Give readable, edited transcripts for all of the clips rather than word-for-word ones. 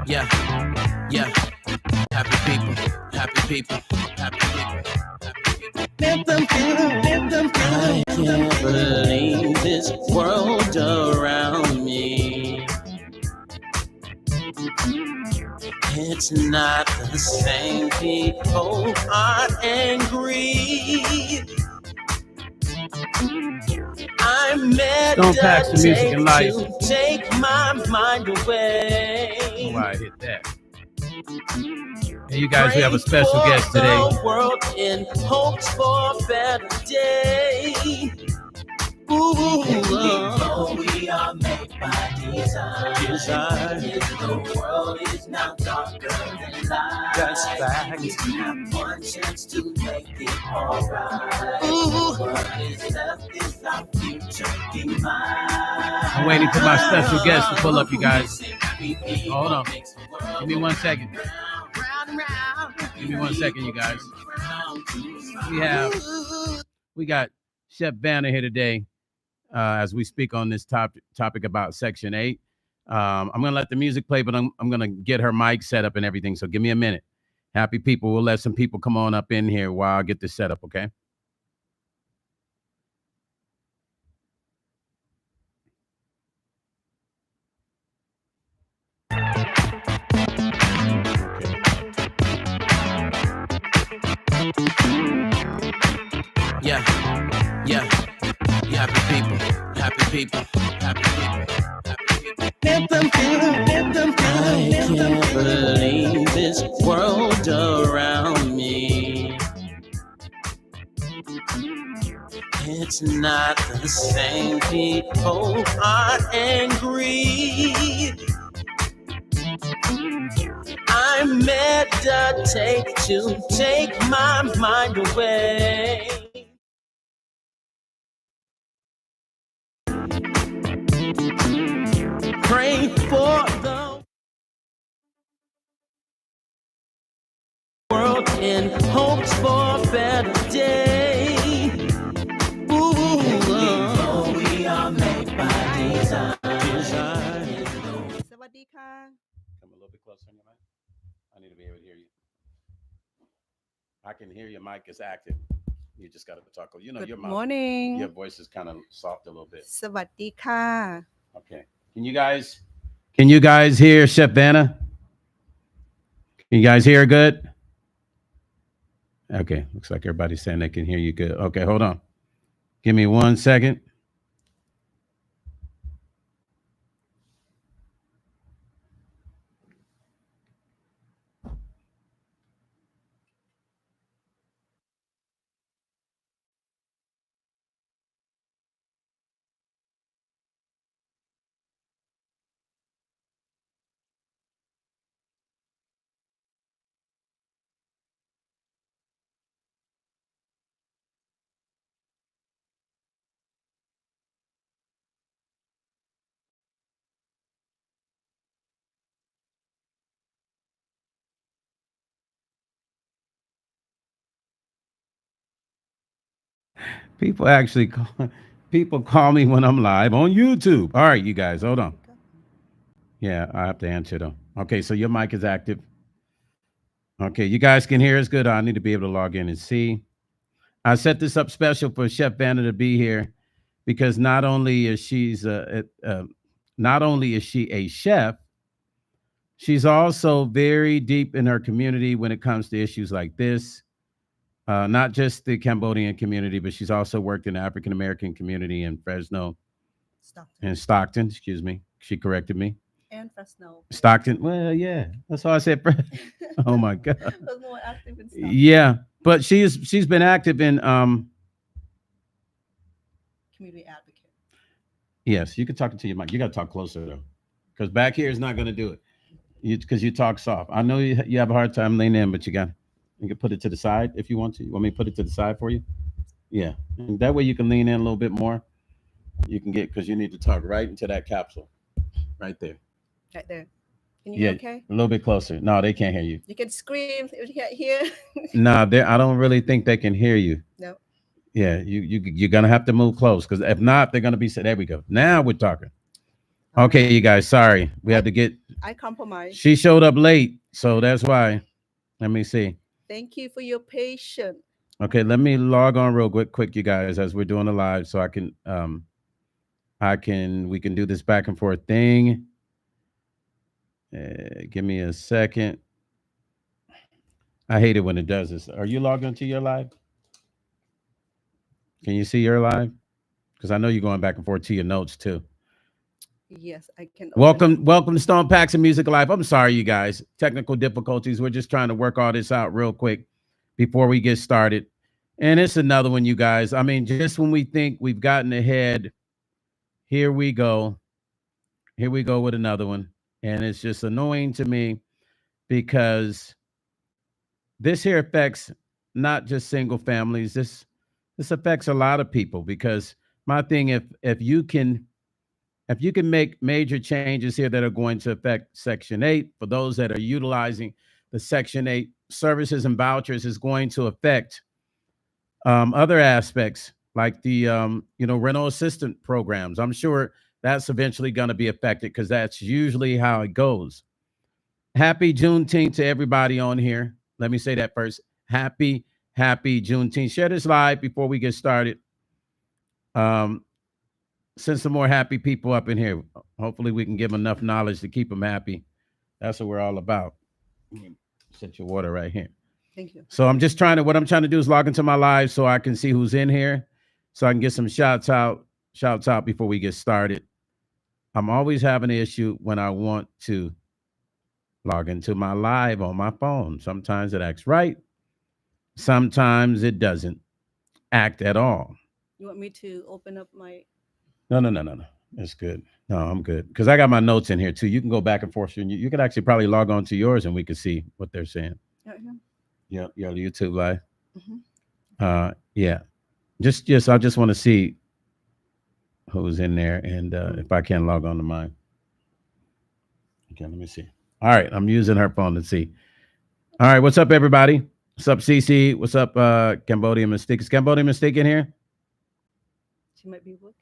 Yeah, yeah. Happy people, happy people, happy people, happy people. Let them feel, let them feel. I can't believe this world around me. It's not the same. People are angry. I'm meditating to take my mind away. Oh, I hit that. Hey, you guys, we have a special guest today. The world in hopes for a better day. Ooh, we are made by design. The world is now darker than light. That's fact. We have one chance to make it alright. What is left is our future demise. I'm waiting for my special guest to pull up, you guys. Hold on. Give me 1 second. Give me 1 second, you guys. We got Chef Banna here today as we speak on this topic about Section 8. I'm going to let the music play, but I'm going to get her mic set up and everything. So give me a minute. Happy people. We'll let some people come on up in here while I get this set up, okay? Yeah, yeah, happy people, happy people, happy people, happy people. Let them feel, let them feel. I can't believe this world around me. It's not the same. People are angry. I meditate to take my mind away. Pray for the world in hopes for a better day. Ooh, we are made by design. Come a little bit closer on your mic. I need to be able to hear you. I can hear your mic is active. You just got to talk. You know, Good morning. Your voice is kind of soft a little bit. สวัสดีค่ะ Okay. Can you guys hear Chef Banna? Can you guys hear good? Okay. Looks like everybody's saying they can hear you good. Okay, hold on. Give me 1 second. People call me when I'm live on YouTube. All right, you guys, hold on. Yeah, I have to answer though. Okay, so your mic is active. Okay, you guys can hear us good. I need to be able to log in and see. I set this up special for Chef Banna to be here because not only is she a chef, she's also very deep in her community when it comes to issues like this. Not just the Cambodian community, but she's also worked in the African American community in Fresno. Stockton, excuse me. She corrected me. And Fresno. Stockton. Well, yeah. That's why I said oh my God. Was more active in Stockton. Yeah. But she's been active in community advocate. Yes, you can talk into your mic. You got to talk closer though. Because back here is not going to do it. Because you talk soft. I know you have a hard time leaning in, but you can put it to the side if you want to. You want me to put it to the side for you? Yeah. And that way you can lean in a little bit more. You can get, because you need to talk right into that capsule. Right there. Right there. Can you hear okay? A little bit closer. No, they can't hear you. You can scream if you can't hear. No, I don't really think they can hear you. No. Yeah, you're going to have to move close, because if not, they're going to be, there we go. Now we're talking. Okay, you guys, sorry. We had to get, I compromise. she showed up late, so that's why. Let me see. Thank you for your patience. Okay, let me log on real quick, you guys, as we're doing a live, so we can do this back and forth thing. Give me a second. I hate it when it does this. Are you logged into your live? Can you see your live? Because I know you're going back and forth to your notes too. Yes, I can. Welcome to Stone Paxton Music Live. I'm sorry, you guys. Technical difficulties. We're just trying to work all this out real quick before we get started. And it's another one, you guys. I mean, just when we think we've gotten ahead, here we go. Here we go with another one. And it's just annoying to me because this here affects not just single families. This affects a lot of people because my thing, if you can make major changes here that are going to affect Section 8, for those that are utilizing the Section 8 services and vouchers, is going to affect other aspects like the rental assistant programs. I'm sure that's eventually going to be affected because that's usually how it goes. Happy Juneteenth to everybody on here. Let me say that first. Happy Juneteenth. Share this live before we get started. Send some more happy people up in here. Hopefully we can give them enough knowledge to keep them happy. That's what we're all about. Set your water right here. Thank you. So what I'm trying to do is log into my live so I can see who's in here, so I can get some shouts out before we get started. I'm always having an issue when I want to log into my live on my phone. Sometimes it acts right. Sometimes it doesn't act at all. You want me to open up my... No. That's good. No, I'm good. Because I got my notes in here too. You can go back and forth. You could actually probably log on to yours and we could see what they're saying. Yeah, your YouTube live. Mm-hmm. Yeah. Just I just want to see who's in there and if I can log on to mine. Okay, let me see. All right, I'm using her phone to see. All right, what's up, everybody? What's up, CC? What's up, Cambodian Mystique? Is Cambodian Mystique in here? She might be working.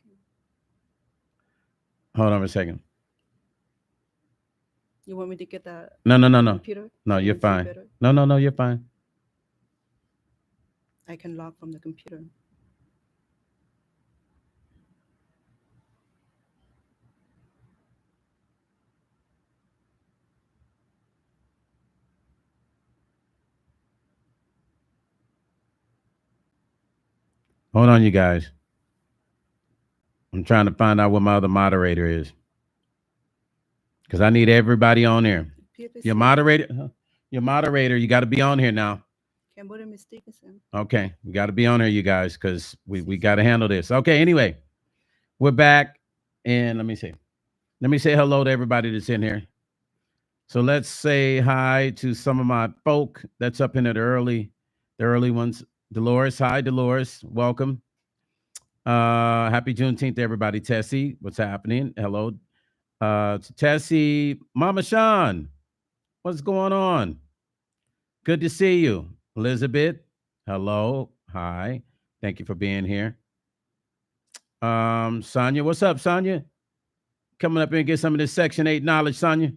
Hold on a second. You want me to get that? No. Computer? No, you're fine. No, you're fine. I can log from the computer. Hold on, you guys. I'm trying to find out what my other moderator is. Because I need everybody on there. Your moderator, you got to be on here now. Cambodian Mystique. Okay, we got to be on here, you guys, because we got to handle this. Okay, anyway, we're back. And let me say hello to everybody that's in here. So let's say hi to some of my folk that's up in there, the early ones. Dolores, hi, Dolores, welcome. Happy Juneteenth to everybody. Tessie, what's happening? Hello. To Tessie, Mama Sean, what's going on? Good to see you. Elizabeth, hello. Hi. Thank you for being here. Sonia, what's up, Sonia? Coming up here and get some of this Section 8 knowledge, Sonia.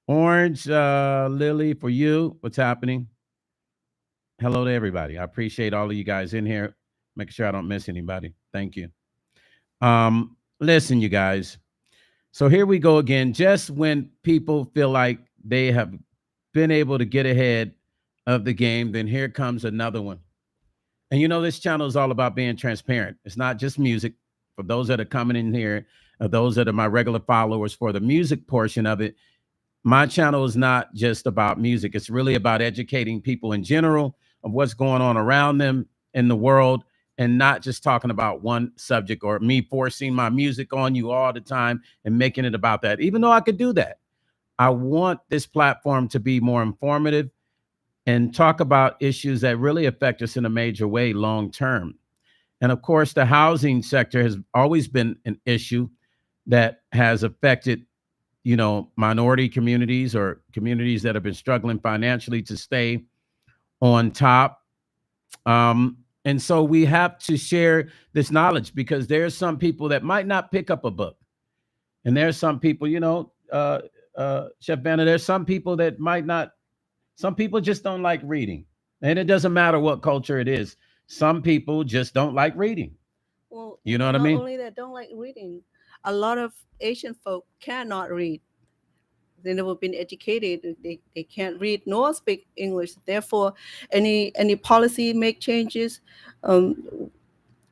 Orange, Lily, for you, what's happening? Hello to everybody. I appreciate all of you guys in here. Making sure I don't miss anybody. Thank you. Listen, you guys. So here we go again. Just when people feel like they have been able to get ahead of the game, then here comes another one. And this channel is all about being transparent. It's not just music. For those that are coming in here, those that are my regular followers, for the music portion of it, my channel is not just about music. It's really about educating people in general of what's going on around them in the world, and not just talking about one subject or me forcing my music on you all the time and making it about that. Even though I could do that, I want this platform to be more informative and talk about issues that really affect us in a major way long term. And of course, the housing sector has always been an issue that has affected, minority communities or communities that have been struggling financially to stay on top. And so we have to share this knowledge, because there's some people that might not pick up a book. And there's some people, Chef Banna, there's some people that might not, some people just don't like reading. And it doesn't matter what culture it is. Some people just don't like reading. Well, You know what I not mean? only that, don't like reading. A lot of Asian folk cannot read. They never been educated. They can't read nor speak English. Therefore, any policy make changes um,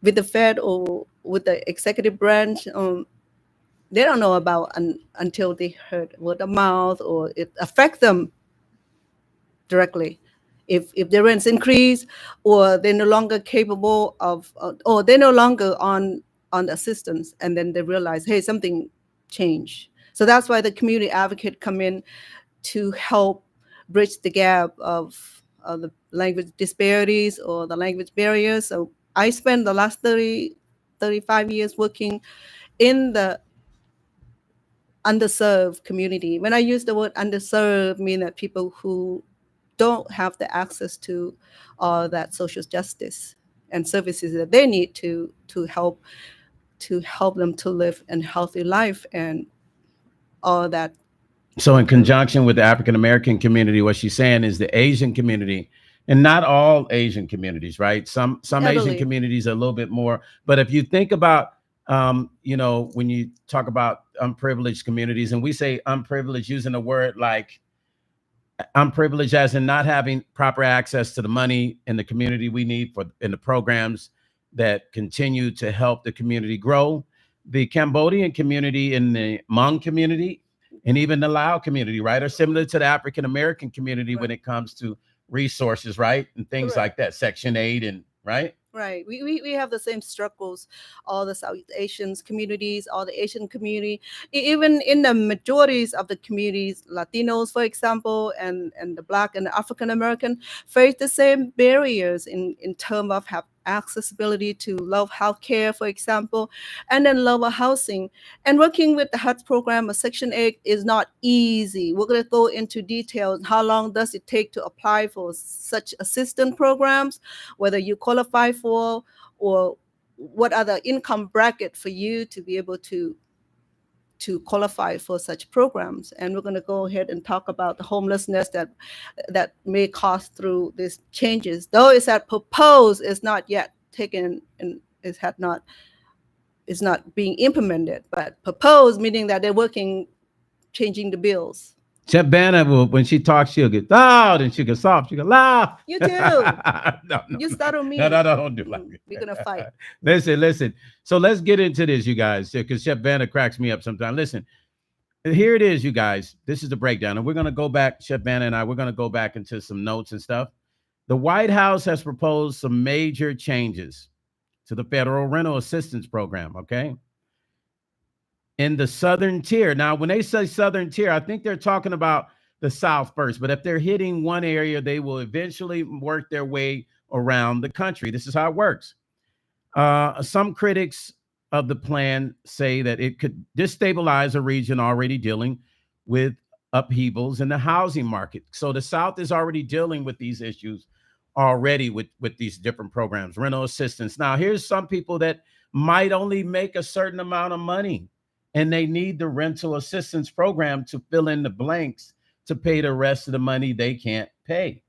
with the Fed or with the executive branch. They don't know about until they heard word of mouth or it affect them directly. If the rents increase, or they're no longer capable of, or they're no longer on assistance, and then they realize, hey, something changed. So that's why the community advocate come in to help bridge the gap of the language disparities or the language barriers. So I spent the last 35 years working in the underserved community. When I use the word underserved, mean that people who don't have the access to that social justice and services that they need to help them to live a healthy life and all that. So, in conjunction with the African American community, what she's saying is the Asian community, and not all Asian communities, right? Some Asian Elderly. communities are a little bit more. But if you think about, when you talk about unprivileged communities, and we say unprivileged using a word like unprivileged as in not having proper access to the money in the community we need for in the programs that continue to help the community grow. The Cambodian community and the Hmong community and even the Lao community, right, are similar to the African American community when it comes to resources, right, and things Correct. like that, Section 8 and right. Right. We have the same struggles, all the South Asians communities, all the Asian community, even in the majorities of the communities, Latinos, for example, and the Black and the African American face the same barriers in terms of have accessibility to low health care, for example, and then lower housing. And working with the HUD program of Section 8 is not easy. We're going to go into details. How long does it take to apply for such assistance programs, whether you qualify for, or what are the income bracket for you to be able to qualify for such programs. And we're going to go ahead and talk about the homelessness that may cause through these changes. Though it's that proposed, it's not yet taken and it's not being implemented. But proposed meaning that they're working, changing the bills. Chef Banna will, when she talks, she'll get loud and she'll get soft. She'll get loud. You too. No, You startle me. no, don't do like We're gonna fight. Listen. So let's get into this, you guys, because Chef Banna cracks me up sometimes. Listen, here it is, you guys. This is the breakdown, and we're gonna go back. Chef Banna and I, we're gonna go back into some notes and stuff. The White House has proposed some major changes to the federal rental assistance program. Okay. In the southern tier. Now, when they say southern tier, I think they're talking about the South first, but if they're hitting one area, they will eventually work their way around the country. This is how it works. Some critics of the plan say that it could destabilize a region already dealing with upheavals in the housing market. So the South is already dealing with these issues already with these different programs, rental assistance. Now, here's some people that might only make a certain amount of money, and they need the rental assistance program to fill in the blanks to pay the rest of the money they can't pay.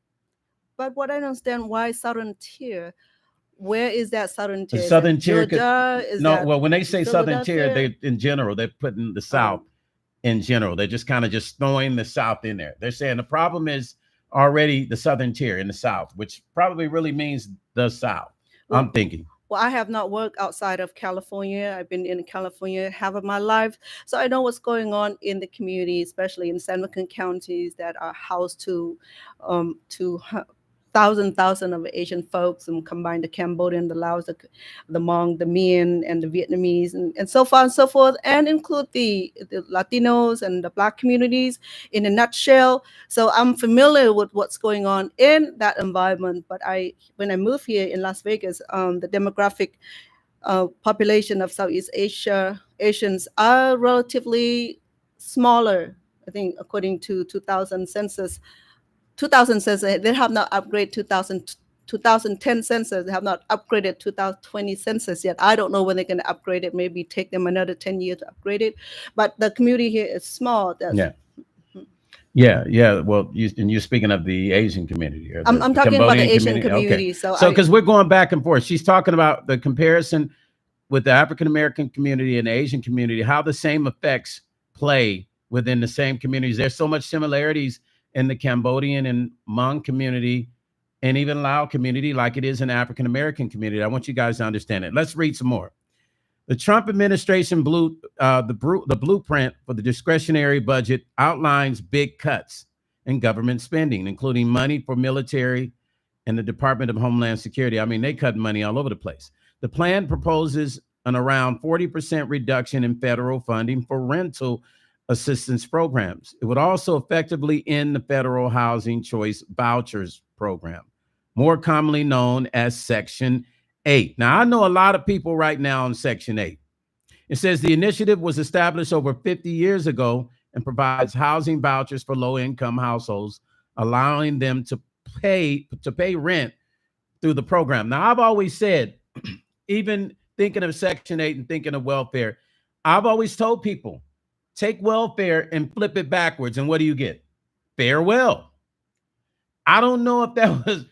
But what I don't understand, why southern tier? Where is that southern The tier? southern tier Georgia? well, when they say southern tier, they in general, they're putting the South in general. They're just kind of just throwing the South in there. They're saying the problem is already the southern tier in the South, which probably really means the South. Well, I'm thinking. Well, I have not worked outside of California. I've been in California half of my life. So I know what's going on in the community, especially in San Joaquin counties that are housed to thousand of Asian folks, and combine the Cambodian, the Laos, the Hmong, the Mien, and the Vietnamese, and so far and so forth, and include the Latinos and the Black communities in a nutshell. So I'm familiar with what's going on in that environment. But when I moved here in Las Vegas, the demographic population of Southeast Asians are relatively smaller. I think according to 2000 census, they have not upgraded 2010 census. They have not upgraded 2020 census yet. I don't know when they're going to upgrade it. Maybe take them another 10 years to upgrade it. But the community here is small. Yeah. Well, you're speaking of the Asian community, or I'm the talking about the Cambodian Asian community. Okay. So because we're going back and forth, she's talking about the comparison with the African American community and the Asian community, how the same effects play within the same communities. There's so much similarities in the Cambodian and Hmong community, and even Lao community, like it is in the African American community. I want you guys to understand it. Let's read some more. The Trump administration the blueprint for the discretionary budget outlines big cuts in government spending, including money for military and the Department of Homeland Security. I mean, they cut money all over the place. The plan proposes an around 40% reduction in federal funding for rental assistance programs. It would also effectively end the federal housing choice vouchers program, more commonly known as Section 8. Now, I know a lot of people right now on Section 8. It says the initiative was established over 50 years ago and provides housing vouchers for low-income households, allowing them to pay rent through the program. Now, I've always said, even thinking of Section 8 and thinking of welfare, I've always told people, take welfare and flip it backwards, and what do you get? Farewell. I don't know if that was,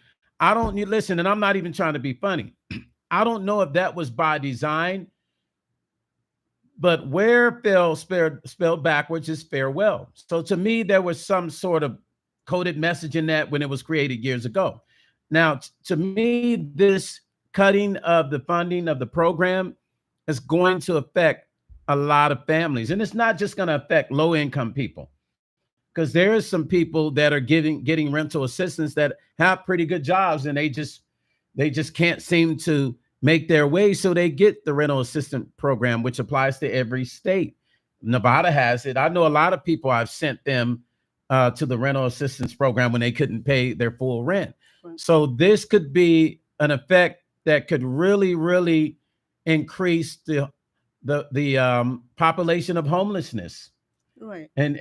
listen, and I'm not even trying to be funny. I don't know if that was by design, but where spelled backwards is farewell. So to me, there was some sort of coded message in that when it was created years ago. Now, to me, this cutting of the funding of the program is going to affect a lot of families. And it's not just going to affect low-income people, because there is some people that are getting rental assistance that have pretty good jobs, and they just can't seem to make their way. So they get the rental assistance program, which applies to every state. Nevada has it. I know a lot of people, I've sent them to the rental assistance program when they couldn't pay their full rent. Right. So this could be an effect that could really, really increase the population of homelessness. Right. And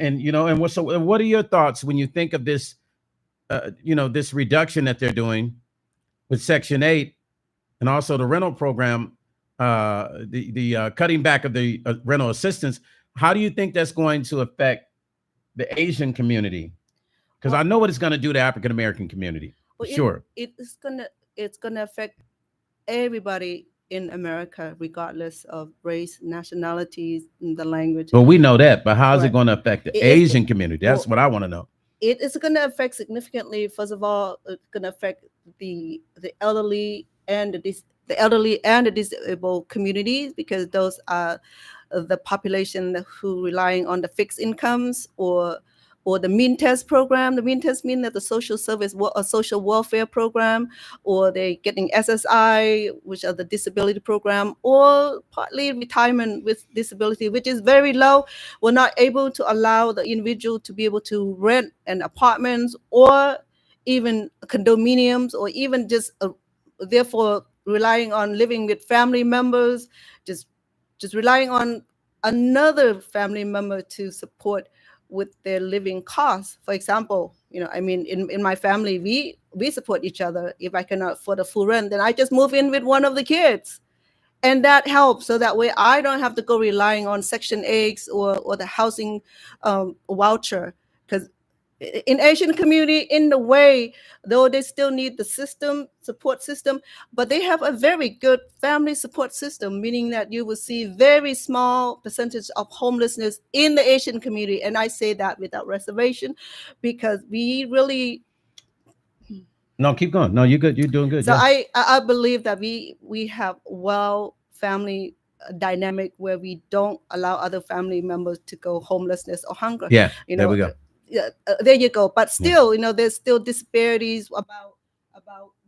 what are your thoughts when you think of this, this reduction that they're doing with Section 8 and also the rental program, the cutting back of the rental assistance? How do you think that's going to affect the Asian community? Because I know what it's going to do to African American community. Sure. It's gonna affect everybody in America, regardless of race, nationalities, and the language. Well, we know that, but how is it going to affect the Asian community? That's what I want to know. It is going to affect significantly. First of all, it's going to affect the elderly and the disabled communities, because those are the population who relying on the fixed incomes or the mean test program. The mean test mean that the social service or social welfare program, or they getting SSI, which are the disability program, or partly retirement with disability, which is very low. We're not able to allow the individual to be able to rent an apartments or even condominiums, or even just therefore relying on living with family members, just relying on another family member to support with their living costs. For example, in my family, we support each other. If I cannot afford a full rent, then I just move in with one of the kids, and that helps. So that way I don't have to go relying on Section 8 or the housing voucher. Because in Asian community, in the way, though they still need the support system, but they have a very good family support system, meaning that you will see very small percentage of homelessness in the Asian community. And I say that without reservation, because we really... No, keep going. No, you're good. You're doing good. So yeah. I believe that we have family dynamic where we don't allow other family members to go homelessness or hunger. Yeah, there we go. There you go. But still, there's still disparities about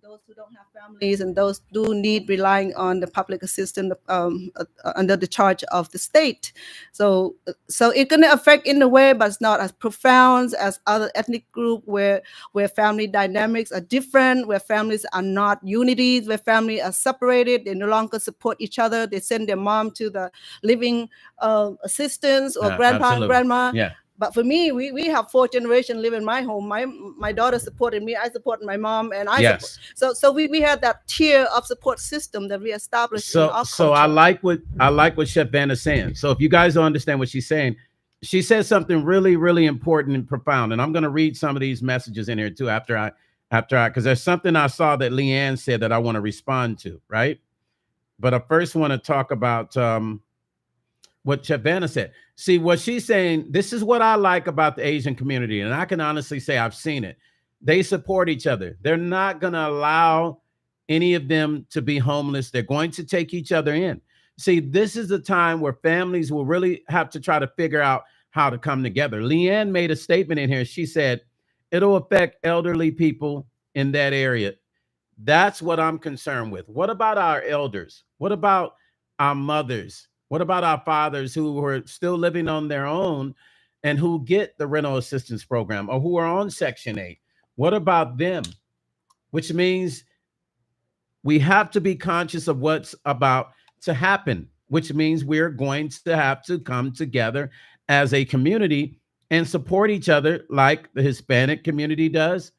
those who don't have families and those who need relying on the public assistance under the charge of the state. So it's going to affect in a way, but it's not as profound as other ethnic group where family dynamics are different, where families are not unities, where families are separated. They no longer support each other. They send their mom to the living assistance or grandpa and grandma. Yeah. But for me, we have 4 generations live in my home. My daughter supported me. I supported my mom, and I support. Yes. So we had that tier of support system that we established in our So I culture. like what Chef Banna's saying. So if you guys don't understand what she's saying, she says something really, really important and profound. And I'm going to read some of these messages in here too after I because there's something I saw that Leanne said that I want to respond to, right? But I first want to talk about what Chef Banna said. See, what she's saying, this is what I like about the Asian community, and I can honestly say I've seen it. They support each other. They're not going to allow any of them to be homeless. They're going to take each other in. See, this is a time where families will really have to try to figure out how to come together. Leanne made a statement in here. She said, it'll affect elderly people in that area. That's what I'm concerned with. What about our elders? What about our mothers? What about our fathers who are still living on their own and who get the rental assistance program or who are on Section 8? What about them? Which means we have to be conscious of what's about to happen, which means we're going to have to come together as a community and support each other like the Hispanic community does,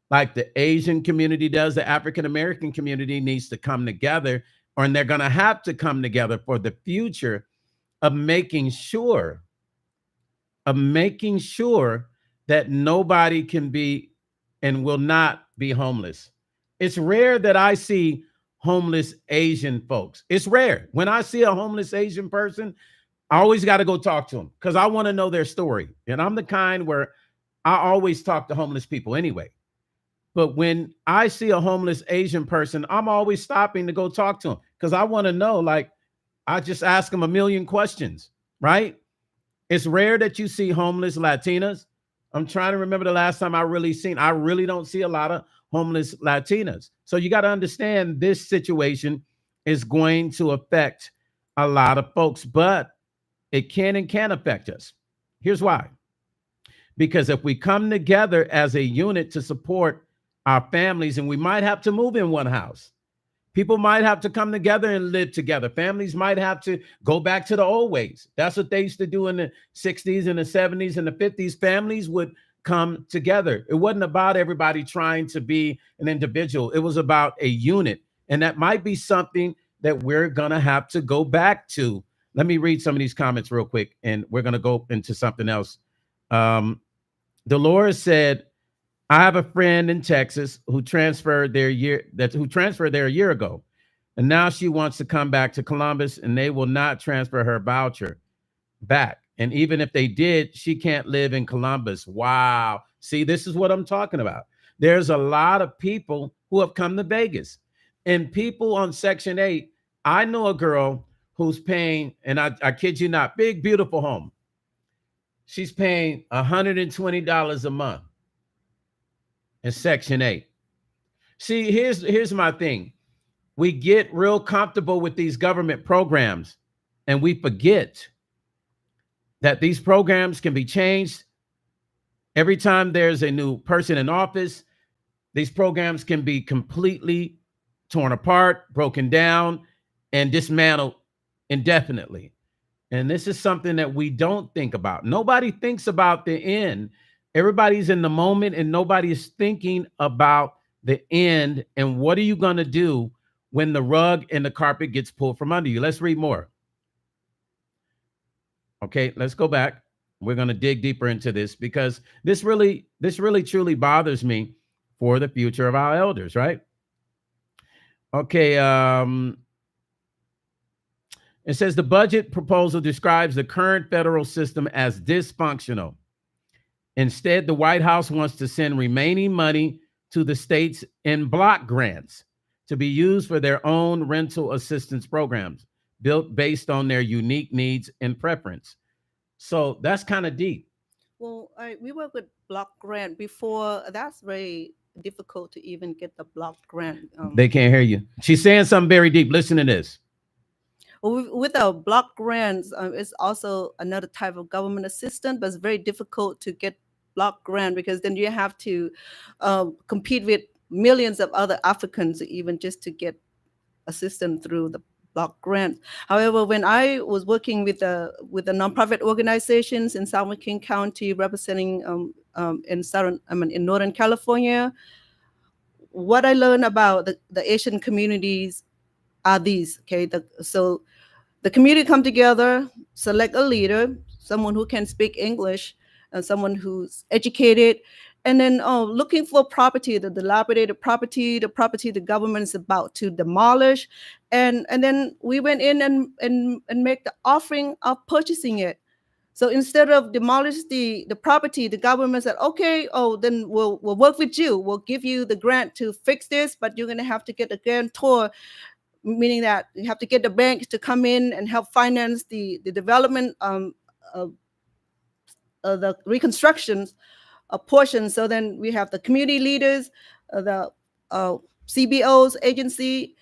like the Asian community does. The African American community needs to come together, and they're going to have to come together for the future of making sure that nobody can be and will not be homeless. It's rare that I see homeless Asian folks. It's rare. When I see a homeless Asian person, I always got to go talk to them because I want to know their story. And I'm the kind where I always talk to homeless people anyway. But when I see a homeless Asian person, I'm always stopping to go talk to them because I want to know, like, I just ask them a million questions, right? It's rare that you see homeless Latinas. I'm trying to remember the last time I really don't see a lot of homeless Latinas. So you got to understand this situation is going to affect a lot of folks, but it can and can affect us. Here's why. Because if we come together as a unit to support our families, and we might have to move in one house, people might have to come together and live together. Families might have to go back to the old ways. That's what they used to do in the 60s and the 70s and the 50s. Families would come together. It wasn't about everybody trying to be an individual. It was about a unit. And that might be something that we're going to have to go back to. Let me read some of these comments real quick, and we're going to go into something else. Dolores said, I have a friend in Texas who transferred there a year ago. And now she wants to come back to Columbus, and they will not transfer her voucher back. And even if they did, she can't live in Columbus. Wow. See, this is what I'm talking about. There's a lot of people who have come to Vegas, and people on Section 8. I know a girl who's paying, and I kid you not, big, beautiful home. She's paying $120 a month in Section 8. See, here's my thing. We get real comfortable with these government programs, and we forget that these programs can be changed every time there's a new person in office. These programs can be completely torn apart, broken down, and dismantled indefinitely. And this is something that we don't think about. Nobody thinks about the end. Everybody's in the moment, and nobody's thinking about the end. And what are you going to do when the rug and the carpet gets pulled from under you? Let's read more. Okay, let's go back. We're going to dig deeper into this because this really truly bothers me for the future of our elders, right? Okay, it says the budget proposal describes the current federal system as dysfunctional. Instead, the White House wants to send remaining money to the states in block grants to be used for their own rental assistance programs built based on their unique needs and preference. So that's kind of deep. Well, we work with block grant before. That's very difficult to even get the block grant. They can't hear you. She's saying something very deep. Listen to this. With our block grants, it's also another type of government assistance, but it's very difficult to get block grant because then you have to compete with millions of other Africans even just to get assistance through the block grants. However, when I was working with the nonprofit organizations in San Joaquin County, representing in Northern California, what I learned about the Asian communities are these. Okay, so the community come together, select a leader, someone who can speak English, and someone who's educated, and then looking for property, the dilapidated property, the property the government is about to demolish, and then we went in and make the offering of purchasing it. So instead of demolish the property, the government said, okay, then we'll work with you. We'll give you the grant to fix this, but you're going to have to get a guarantor, meaning that you have to get the bank to come in and help finance the development of the reconstruction portion. So then we have the community leaders, the CBOs agency,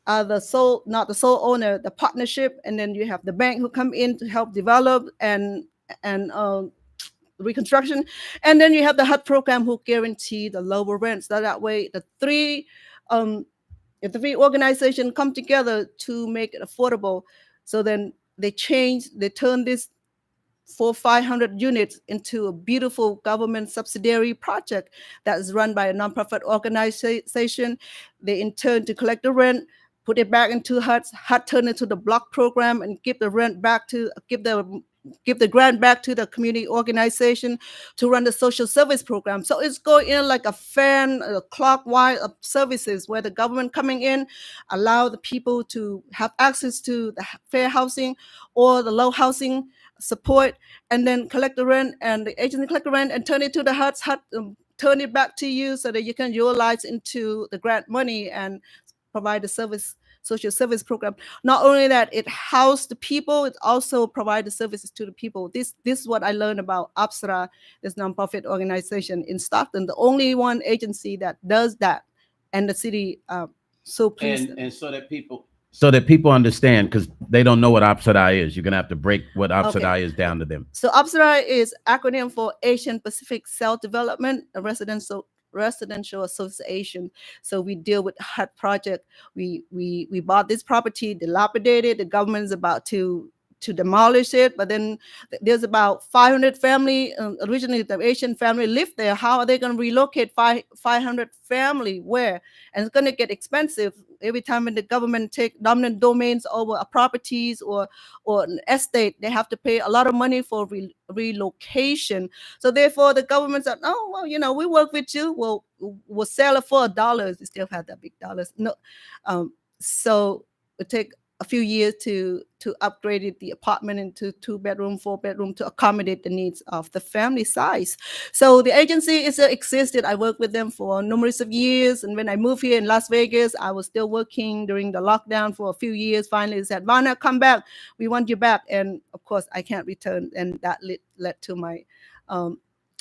not the sole owner, the partnership, and then you have the bank who come in to help develop and reconstruction, and then you have the HUD program who guarantee the lower rent. So that way the three organizations come together to make it affordable. So then they turn this 500 units into a beautiful government subsidiary project that is run by a nonprofit organization. They in turn to collect the rent, put it back into HUD turn into the block program and give the grant back to the community organization to run the social service program. So it's going in like a fan, clockwise of services where the government coming in, allow the people to have access to the fair housing or the low housing support, and then collect the rent, and the agency collect the rent and turn it to the HUD turn it back to you so that you can utilize into the grant money and provide the social service program. Not only that, it housed the people, it also provide the services to the people. This is what I learned about Apsara, this nonprofit organization in Stockton, the only one agency that does that, and the city so pleased. And so that people understand, because they don't know what Apsara is. You're gonna have to break what Apsara is down to them. So Apsara is acronym for Asian Pacific Self-Development, a residential association. So we deal with HUD project. We bought this property, dilapidated. The government is about to demolish it, but then there's about 500 family. Originally, the Asian family lived there. How are they going to relocate 500 family? Where? And it's going to get expensive every time when the government take dominant domains over properties or an estate. They have to pay a lot of money for relocation. So therefore, the government said, "Oh, well, we work with you. We'll sell it for $1. We still have that big dollars. No, so it take a few years to upgrade it, the apartment into 2-bedroom, 4-bedroom to accommodate the needs of the family size. So the agency existed. I worked with them for numerous of years. And when I moved here in Las Vegas, I was still working during the lockdown for a few years. Finally, they said, Banna, come back. We want you back. And of course, I can't return. And that led to my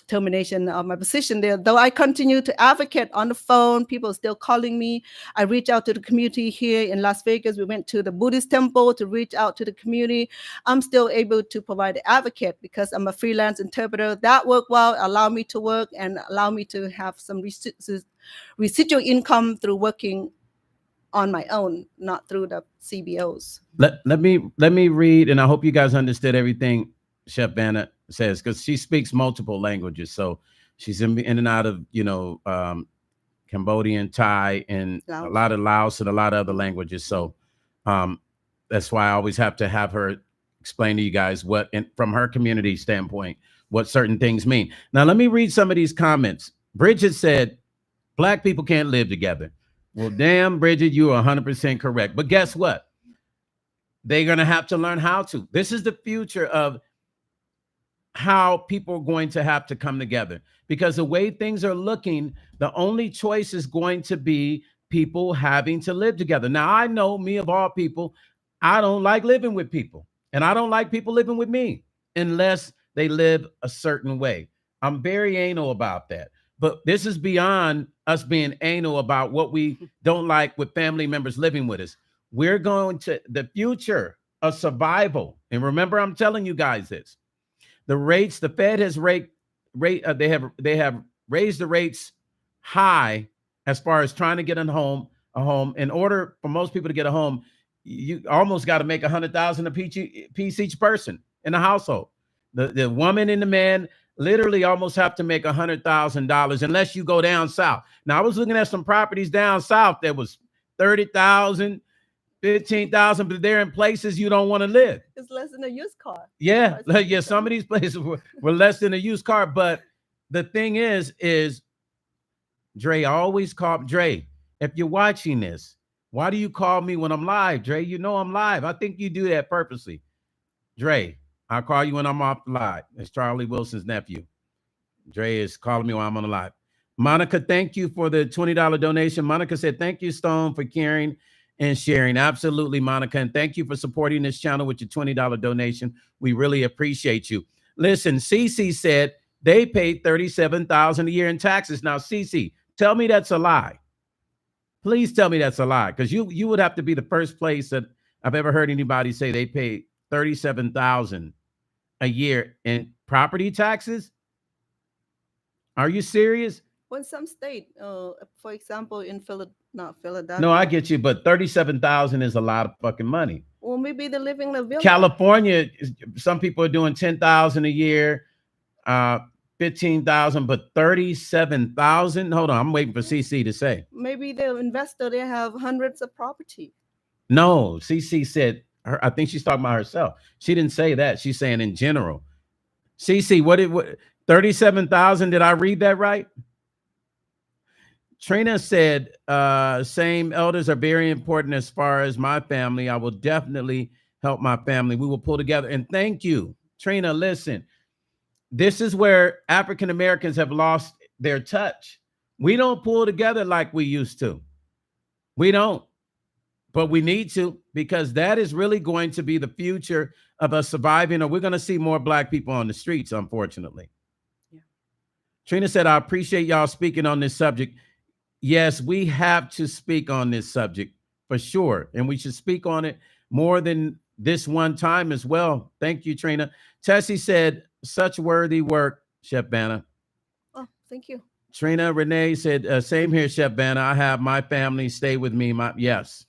termination of my position there. Though I continue to advocate on the phone, people are still calling me. I reach out to the community here in Las Vegas. We went to the Buddhist temple to reach out to the community. I'm still able to provide an advocate because I'm a freelance interpreter. That worked well, allow me to work and allow me to have some residual income through working on my own, not through the CBOs. Let me read, and I hope you guys understood everything Chef Banna says, because she speaks multiple languages. So she's in and out of, Cambodian, Thai, and Laos. A lot of Laos and a lot of other languages. So that's why I always have to have her explain to you guys what, from her community standpoint, what certain things mean. Now, let me read some of these comments. Bridget said, Black people can't live together. Well, damn, Bridget, you are 100% correct. But guess what? They're going to have to learn how to. This is the future of how people are going to have to come together, because the way things are looking, the only choice is going to be people having to live together. Now, I know, me of all people, I don't like living with people, and I don't like people living with me unless they live a certain way. I'm very anal about that. But this is beyond us being anal about what we don't like with family members living with us. We're going to the future of survival. And remember, I'm telling you guys this. The rates, the Fed has they have raised the rates high as far as trying to get a home. In order for most people to get a home, you almost got to make 100,000 a piece each person in the household. The woman and the man literally almost have to make $100,000 unless you go down south. Now I was looking at some properties down south that was 30,000, 15,000, but they're in places you don't want to live. It's less than a used car. Yeah, yeah. Some of these places were less than a used car. But the thing is Dre always call Dre. If you're watching this, why do you call me when I'm live, Dre? You know I'm live. I think you do that purposely. Dre, I'll call you when I'm off the live. It's Charlie Wilson's nephew. Dre is calling me while I'm on the live. Monica, thank you for the $20 donation. Monica said, thank you, Stone, for caring and sharing. Absolutely, Monica. And thank you for supporting this channel with your $20 donation. We really appreciate you. Listen, Cece said they paid $37,000 a year in taxes. Now, Cece, tell me that's a lie. Please tell me that's a lie, because you would have to be the first place that I've ever heard anybody say they paid $37,000 a year in property taxes. Are you serious? Well, some state, for example, in not Philadelphia. No, I get you, but $37,000 is a lot of fucking money. Well, maybe they live in the village. California, some people are doing $10,000 a year, $15,000, but $37,000. Hold on, I'm waiting for CC to say. Maybe the investor, they have hundreds of property. No, CC said I think she's talking about herself. She didn't say that. She's saying in general. CC, what 37,000? Did I read that right? Trina said, same, elders are very important as far as my family. I will definitely help my family. We will pull together. And thank you, Trina. Listen, this is where African Americans have lost their touch. We don't pull together like we used to. We don't, but we need to, because that is really going to be the future of us surviving, or we're going to see more Black people on the streets, unfortunately. Yeah. Trina said, I appreciate y'all speaking on this subject. Yes, we have to speak on this subject for sure. And we should speak on it more than this one time as well. Thank you, Trina. Tessie said, such worthy work, Chef Banna. Oh, thank you. Trina Renee said, same here, Chef Banna. I have my family stay with me. Yes.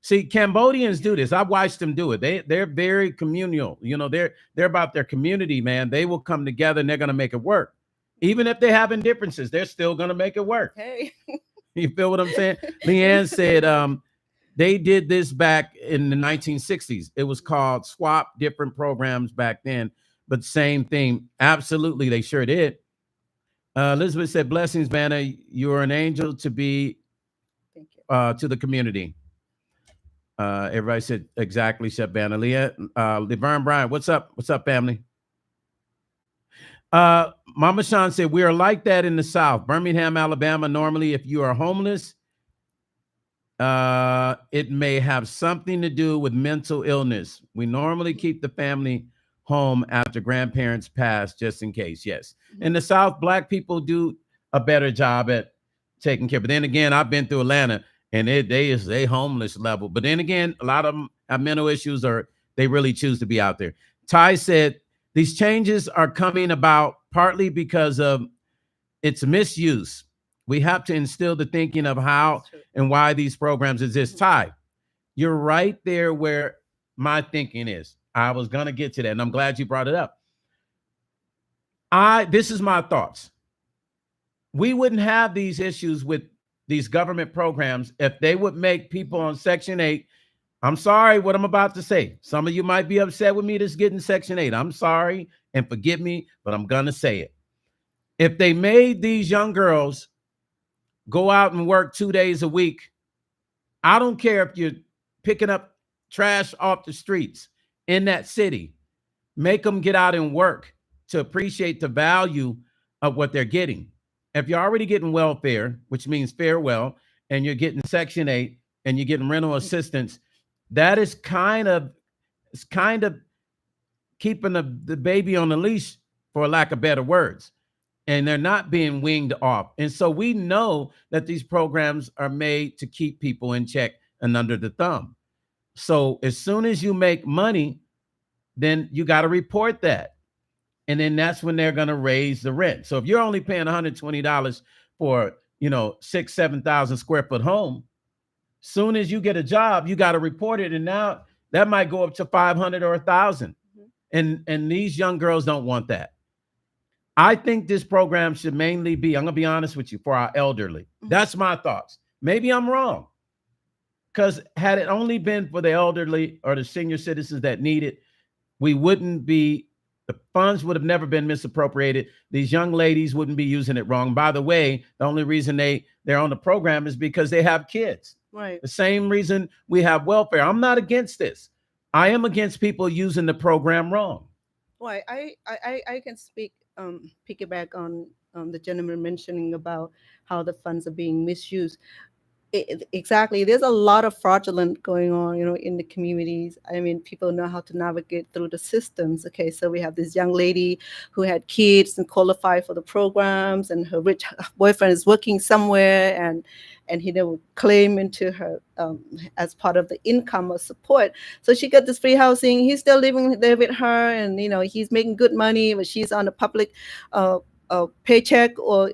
See, Cambodians do this. I've watched them do it. They're very communal. You know, they're about their community, man. They will come together and they're going to make it work. Even if they're having differences, they're still going to make it work. Hey. You feel what I'm saying? Leanne said they did this back in the 1960s. It was called swap, different programs back then, but same thing. Absolutely, they sure did. Elizabeth said, blessings, Banna. You're an angel to be to the community. Everybody said, exactly, Chef Banna. Leah, Laverne Bryant, what's up? What's up, family? Mama Sean said, we are like that in the South. Birmingham, Alabama, normally if you are homeless, it may have something to do with mental illness. We normally keep the family home after grandparents pass, just in case. Yes. In the South, Black people do a better job at taking care. But then again, I've been through Atlanta and they homeless level. But then again, a lot of them have mental issues or they really choose to be out there. Ty said, these changes are coming about partly because of its misuse. We have to instill the thinking of how and why these programs exist. Ty, you're right there where my thinking is. I was going to get to that, and I'm glad you brought it up. This is my thoughts. We wouldn't have these issues with these government programs if they would make people on Section 8. I'm sorry what I'm about to say. Some of you might be upset with me that's getting Section 8. I'm sorry and forgive me, but I'm going to say it. If they made these young girls go out and work 2 days a week, I don't care if you're picking up trash off the streets in that city, make them get out and work to appreciate the value of what they're getting. If you're already getting welfare, which means farewell, and you're getting Section 8 and you're getting rental assistance, that is kind of keeping the baby on the leash, for lack of better words. And they're not being winged off. And so we know that these programs are made to keep people in check and under the thumb. So as soon as you make money, then you got to report that. And then that's when they're going to raise the rent. So if you're only paying $120 for, 6,000 to 7,000 square foot home, Soon as you get a job, you got to report it, and now that might go up to 500 or 1,000. And these young girls don't want that. I think this program should mainly be, I'm going to be honest with you, for our elderly. That's my thoughts. Maybe I'm wrong. Because had it only been for the elderly or the senior citizens that need it, we wouldn't be, the funds would have never been misappropriated. These young ladies wouldn't be using it wrong. By the way, the only reason they're on the program is because they have kids. Right. The same reason we have welfare. I'm not against this. I am against people using the program wrong. Right. I can speak, piggyback on the gentleman mentioning about how the funds are being misused. Exactly. There's a lot of fraudulent going on, in the communities. I mean, people know how to navigate through the systems. Okay, so we have this young lady who had kids and qualified for the programs, and her rich boyfriend is working somewhere, and he would claim into her as part of the income or support. So she got this free housing. He's still living there with her, and he's making good money, but she's on a public paycheck or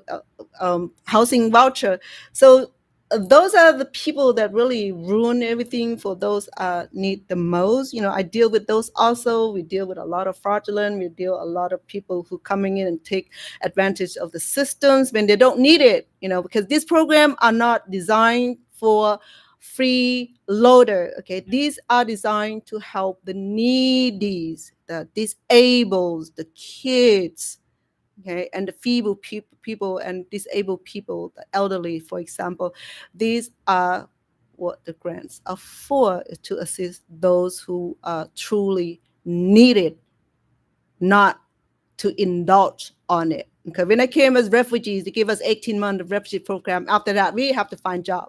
housing voucher. So those are the people that really ruin everything for those need the most. I deal with those also. We deal with a lot of fraudulent. We deal a lot of people who coming in and take advantage of the systems when they don't need it. Because these programs are not designed for free loader. Okay, these are designed to help the needies, the disabled, the kids. Okay, and the feeble people and disabled people, the elderly, for example. These are what the grants are for, is to assist those who truly need it, not to indulge on it. Okay, when I came as refugees, they gave us 18 months of refugee program. After that, we have to find job.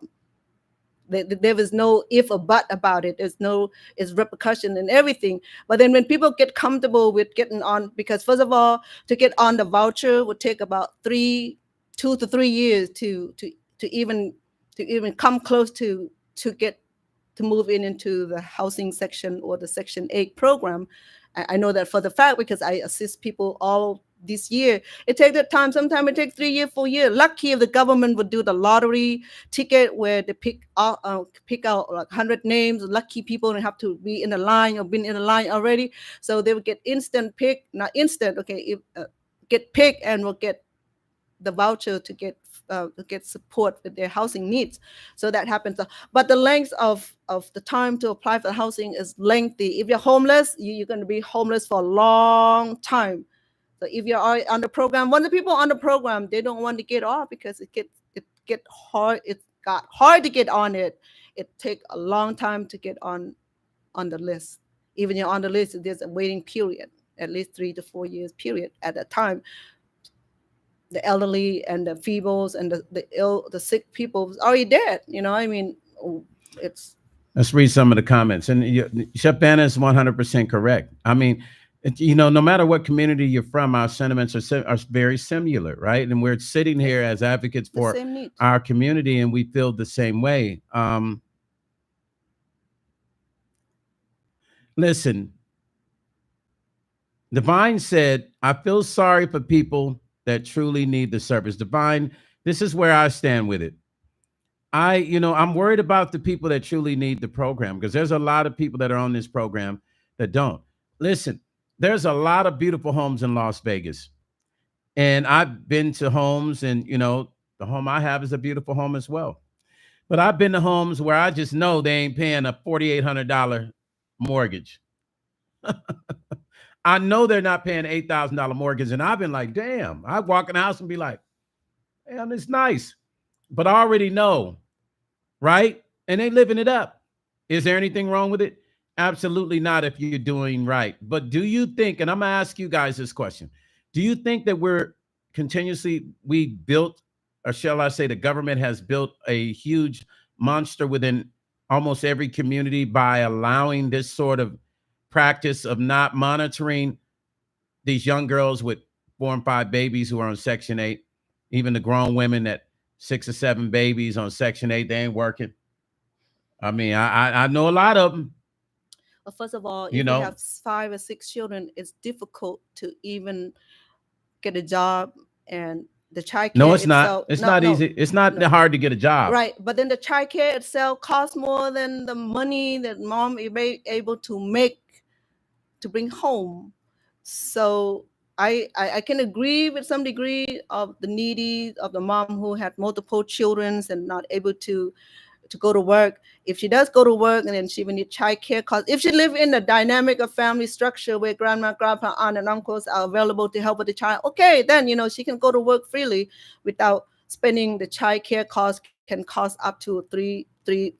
There was no if or but about it. It's repercussion and everything. But then when people get comfortable with getting on, because first of all, to get on the voucher would take about 2 to 3 years to even come close to get to move into the housing section or the Section 8 program. I know that for the fact, because I assist people all this year. It takes that time. Sometimes it takes 3 years, 4 years. Lucky if the government would do the lottery ticket where they pick out like 100 names. Lucky people don't have to be in a line or been in a line already. So they would get instant pick, not instant. Okay, get picked and will get the voucher to get support with their housing needs. So that happens. But the length of the time to apply for housing is lengthy. If you're homeless, you're going to be homeless for a long time. So if you are on the program, when the people on the program, they don't want to get off because it get hard. It got hard to get on it. It take a long time to get on the list. Even you're on the list, there's a waiting period, at least 3 to 4 years period at that time. The elderly and the feebles and the ill, the sick people is already dead. I mean, it's. Let's read some of the comments. And Chef Banna is 100% correct. I mean, no matter what community you're from, our sentiments are very similar, right? And we're sitting here as advocates for our community, and we feel the same way. Listen, Divine said, I feel sorry for people that truly need the service. Divine, this is where I stand with it. I'm worried about the people that truly need the program, because there's a lot of people that are on this program that don't. Listen, there's a lot of beautiful homes in Las Vegas. And I've been to homes, and, the home I have is a beautiful home as well. But I've been to homes where I just know they ain't paying a $4,800 mortgage. I know they're not paying $8,000 mortgage. And I've been like, damn, I walk in the house and be like, damn, it's nice. But I already know, right? And they living it up. Is there anything wrong with it? Absolutely not if you're doing right. But do you think, and I'm going to ask you guys this question, do you think that we built, or shall I say the government has built a huge monster within almost every community by allowing this sort of practice of not monitoring these young girls with 4 and 5 babies who are on Section 8, even the grown women that 6 or 7 babies on Section 8, they ain't working? I mean, I know a lot of them. Well, first of all, if you have 5 or 6 children, it's difficult to even get a job and the child care No, it's not. itself. It's No, not no, easy. It's not no. hard to get a job. Right, but then the child care itself costs more than the money that mom is able to make to bring home. So I can agree with some degree of the needy of the mom who had multiple children and not able to go to work. If she does go to work and then she will need child care costs. If she live in a dynamic of family structure where grandma, grandpa, aunt, and uncles are available to help with the child, okay, then she can go to work freely without spending the child care cost can cost up to 2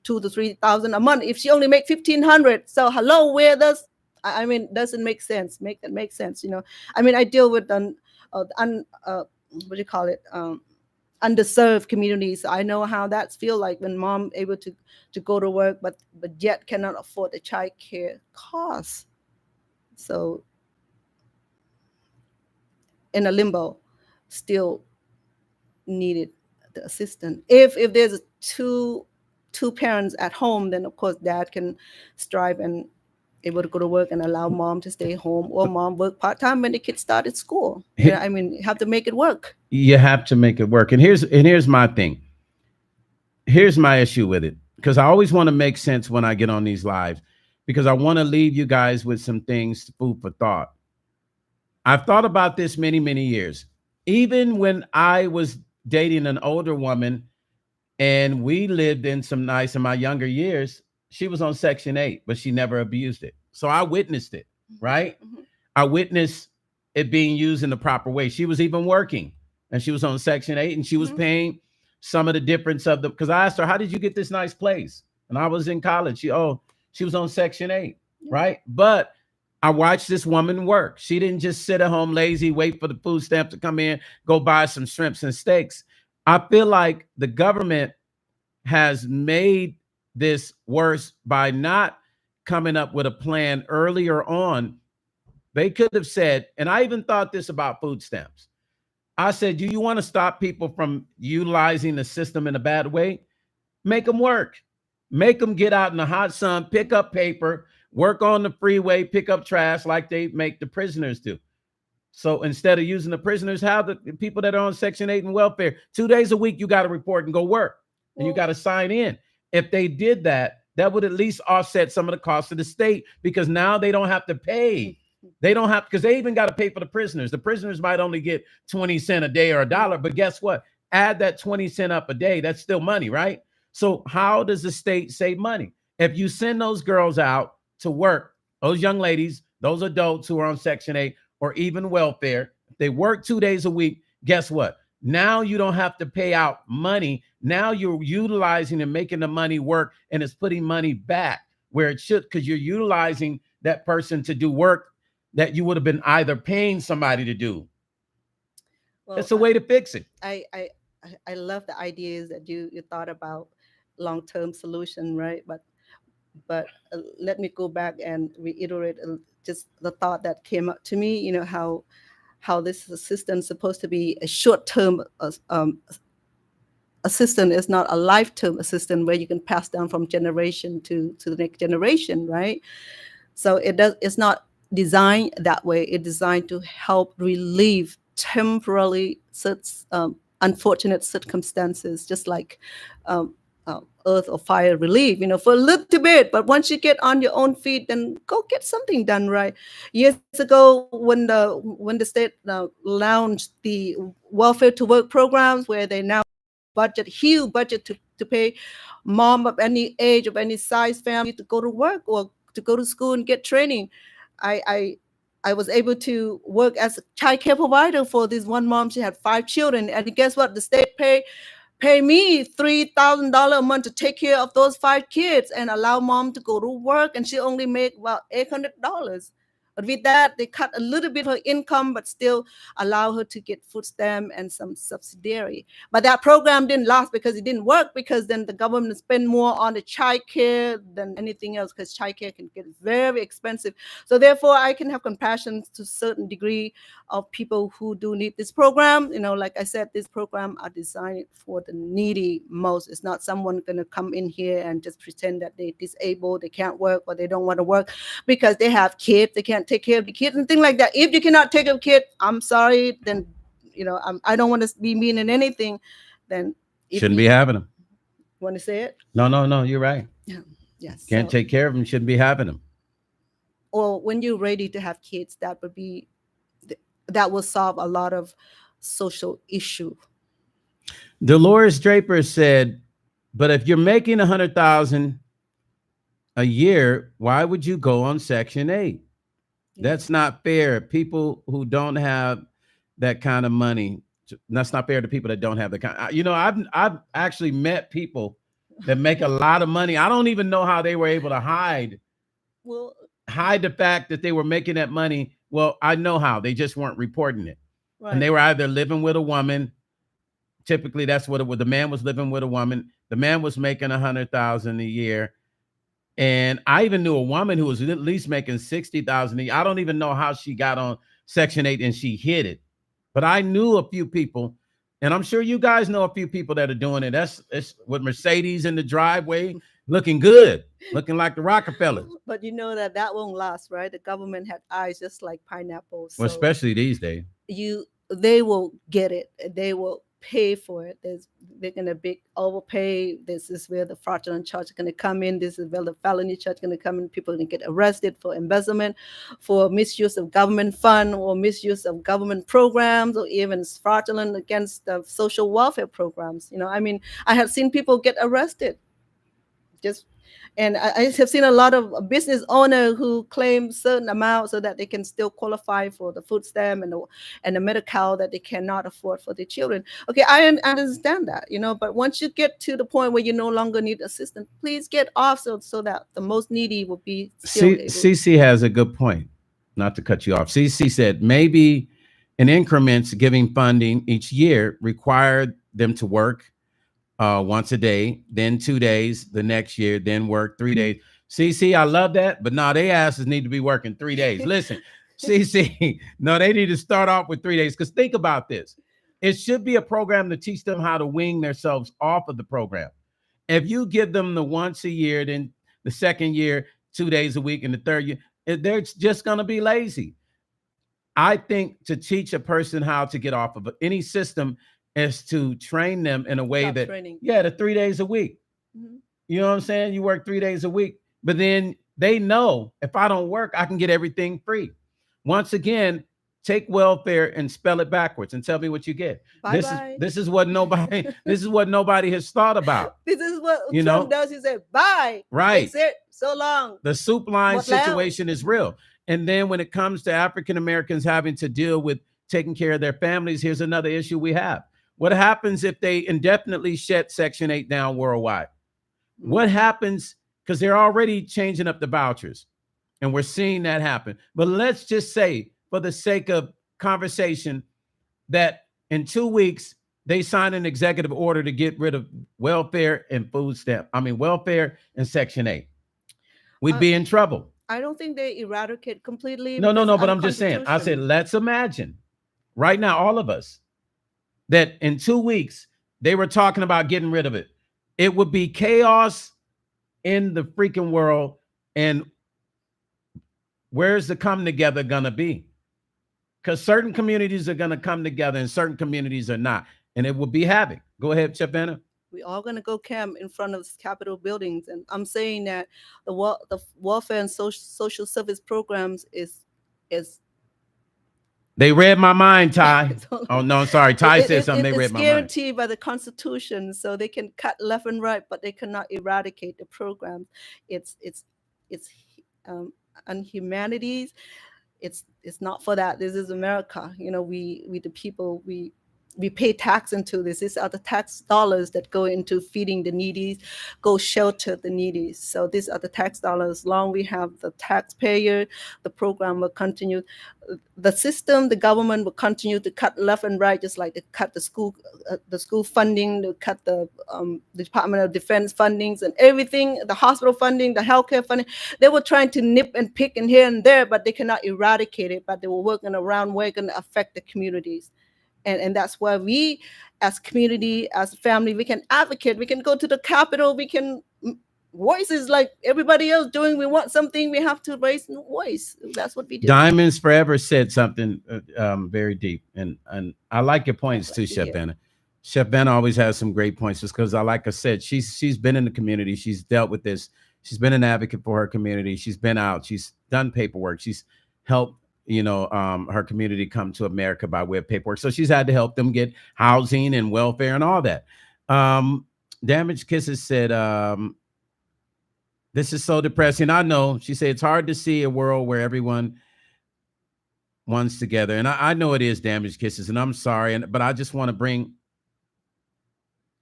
to 3 thousand a month. If she only make 1,500, so hello, where does I mean doesn't make sense. Make that make sense, I mean I deal with what do you call it? Underserved communities. I know how that's feel like when mom able to go to work, but yet cannot afford the child care costs. So in a limbo, still needed the assistant. If there's two parents at home, then of course dad can strive and able to go to work and allow mom to stay home, or mom work part-time when the kids start at school. I mean, you have to make it work. You have to make it work. And here's my thing. Here's my issue with it, because I always want to make sense when I get on these lives, because I want to leave you guys with some things, food for thought. I've thought about this many, many years. Even when I was dating an older woman and we lived in some nice in my younger years, she was on Section 8, but she never abused it. So I witnessed it, right? Mm-hmm. I witnessed it being used in the proper way. She was even working and she was on Section 8 and she was paying some of the difference of the, because I asked her, how did you get this nice place? And I was in college. She was on Section 8, right? But I watched this woman work. She didn't just sit at home lazy, wait for the food stamp to come in, go buy some shrimps and steaks. I feel like the government has made this worse by not coming up with a plan earlier on. They could have said, and I even thought this about food stamps. I said, do you want to stop people from utilizing the system in a bad way? Make them work. Make them get out in the hot sun, pick up paper, work on the freeway, pick up trash like they make the prisoners do. So instead of using the prisoners, have the people that are on Section 8 and welfare, 2 days a week, you got to report and go work. And you got to sign in. If they did that, that would at least offset some of the costs of the state, because now they don't have to pay. They don't have, because they even got to pay for the prisoners. The prisoners might only get 20 cents a day or $1, but guess what? Add that 20 cents up a day. That's still money, right? So how does the state save money? If you send those girls out to work, those young ladies, those adults who are on Section 8 or even welfare, they work 2 days a week, guess what? Now you don't have to pay out money. Now you're utilizing and making the money work, and it's putting money back where it should, because you're utilizing that person to do work that you would have been either paying somebody to do. Well, it's a way to fix it. I love the ideas that you thought about long-term solution, right? But let me go back and reiterate just the thought that came up to me. How this assistance is supposed to be a short-term assistant, is not a lifetime assistant where you can pass down from generation to the next generation, right? So it's not designed that way. It's designed to help relieve temporarily such unfortunate circumstances, just like earth or fire relief, for a little bit. But once you get on your own feet, then go get something done, right? Years ago, when the state launched the welfare to work programs, where they now huge budget to pay mom of any age, of any size family to go to work or to go to school and get training. I was able to work as a child care provider for this one mom. She had 5 children, and guess what? The state pay me $3,000 a month to take care of those 5 kids and allow mom to go to work, and she only make about $800. But with that, they cut a little bit her income, but still allow her to get food stamp and some subsidiary. But that program didn't last because it didn't work, because then the government spend more on the child care than anything else, because child care can get very expensive. So therefore, I can have compassion to a certain degree of people who do need this program. Like I said, this program are designed for the needy most. It's not someone going to come in here and just pretend that they're disabled, they can't work, or they don't want to work because they have kids, they can't take care of the kids and things like that. If you cannot take care of kids, I'm sorry, then I don't want to be mean in anything. Then Shouldn't be having them. Want to say it? No, you're right. Yeah. Yes. Can't take care of them, shouldn't be having them. Or when you're ready to have kids, that will solve a lot of social issue. Dolores Draper said, but if you're making 100,000 a year, why would you go on Section 8? That's not fair. People who don't have that kind of money, that's not fair to people that don't have the kind. I've actually met people that make a lot of money. I don't even know how they were able to hide the fact that they were making that money. Well, I know how. They just weren't reporting it. Right. And they were either living with a woman. Typically, that's what it was. The man was living with a woman. The man was making 100,000 a year. And I even knew a woman who was at least making 60,000 a year. I don't even know how she got on Section 8 and she hid it. But I knew a few people, and I'm sure you guys know a few people that are doing it. It's with Mercedes in the driveway, looking good, looking like the Rockefellers. But you know that won't last, right? The government had eyes just like pineapples. Well, especially these days. They will get it. They will pay for it. They're going to overpay. This is where the fraudulent charge is going to come in. This is where the felony charge is going to come in. People are going to get arrested for embezzlement, for misuse of government fund, or misuse of government programs, or even fraudulent against the social welfare programs. I have seen people get arrested. And I have seen a lot of business owners who claim certain amounts so that they can still qualify for the food stamp and the Medi-Cal that they cannot afford for their children. Okay, I understand that, but once you get to the point where you no longer need assistance, please get off so that the most needy will be still able. CC has a good point, not to cut you off. CC said maybe in increments giving funding each year required them to work once a day, then 2 days the next year, then work 3 days. CC, I love that, but no, they asses need to be working 3 days. Listen, CC, no, they need to start off with 3 days, because think about this. It should be a program to teach them how to wing themselves off of the program. If you give them the once a year, then the second year, 2 days a week, and the third year, they're just going to be lazy. I think to teach a person how to get off of any system is to train them in a way the 3 days a week. Mm-hmm. You know what I'm saying? You work 3 days a week, but then they know if I don't work, I can get everything free. Once again, take welfare and spell it backwards and tell me what you get. This is what nobody has thought about. This is what Trump does. He said, bye. Right. That's it. So long. The soup line situation is real. And then when it comes to African Americans having to deal with taking care of their families, here's another issue we have. What happens if they indefinitely shut Section 8 down worldwide? What happens? Because they're already changing up the vouchers, and we're seeing that happen. But let's just say, for the sake of conversation, that in 2 weeks, they sign an executive order to get rid of welfare and welfare and Section 8. We'd be in trouble. I don't think they eradicate completely. No, but I'm just saying, I said, let's imagine right now, all of us, that in 2 weeks, they were talking about getting rid of it. It would be chaos in the freaking world. And where's the come together going to be? Because certain communities are going to come together and certain communities are not. And it will be havoc. Go ahead, Chef Banna. We're all going to go camp in front of Capitol buildings. And I'm saying that the welfare and social service programs is they read my mind, Ty. Oh, no, I'm sorry. Ty said something. They read my mind. It's guaranteed by the Constitution, so they can cut left and right, but they cannot eradicate the program. It's unhumanities. It's not for that. This is America. We the people, we pay tax into this. These are the tax dollars that go into feeding the needy, go shelter the needy. So these are the tax dollars. As long we have the taxpayer, the program will continue. The system, the government will continue to cut left and right, just like they cut the school funding, they cut the Department of Defense fundings and everything, the hospital funding, the healthcare funding. They were trying to nip and pick in here and there, but they cannot eradicate it. But they were working around where it's going to affect the communities. And that's why we, as community, as family, we can advocate. We can go to the Capitol. We can voice is like everybody else doing. We want something, we have to raise the voice. That's what we do. Diamonds Forever said something very deep, and I like your points too, Chef hear. Banna. Chef Banna always has some great points, just because like I said, she's been in the community, she's dealt with this, she's been an advocate for her community, she's been out, she's done paperwork, she's helped her community come to America by way of paperwork. So she's had to help them get housing and welfare and all that. Damaged Kisses said, this is so depressing. I know. She said it's hard to see a world where everyone one's together. And I know it is, Damaged Kisses, and I'm sorry, but I just want to bring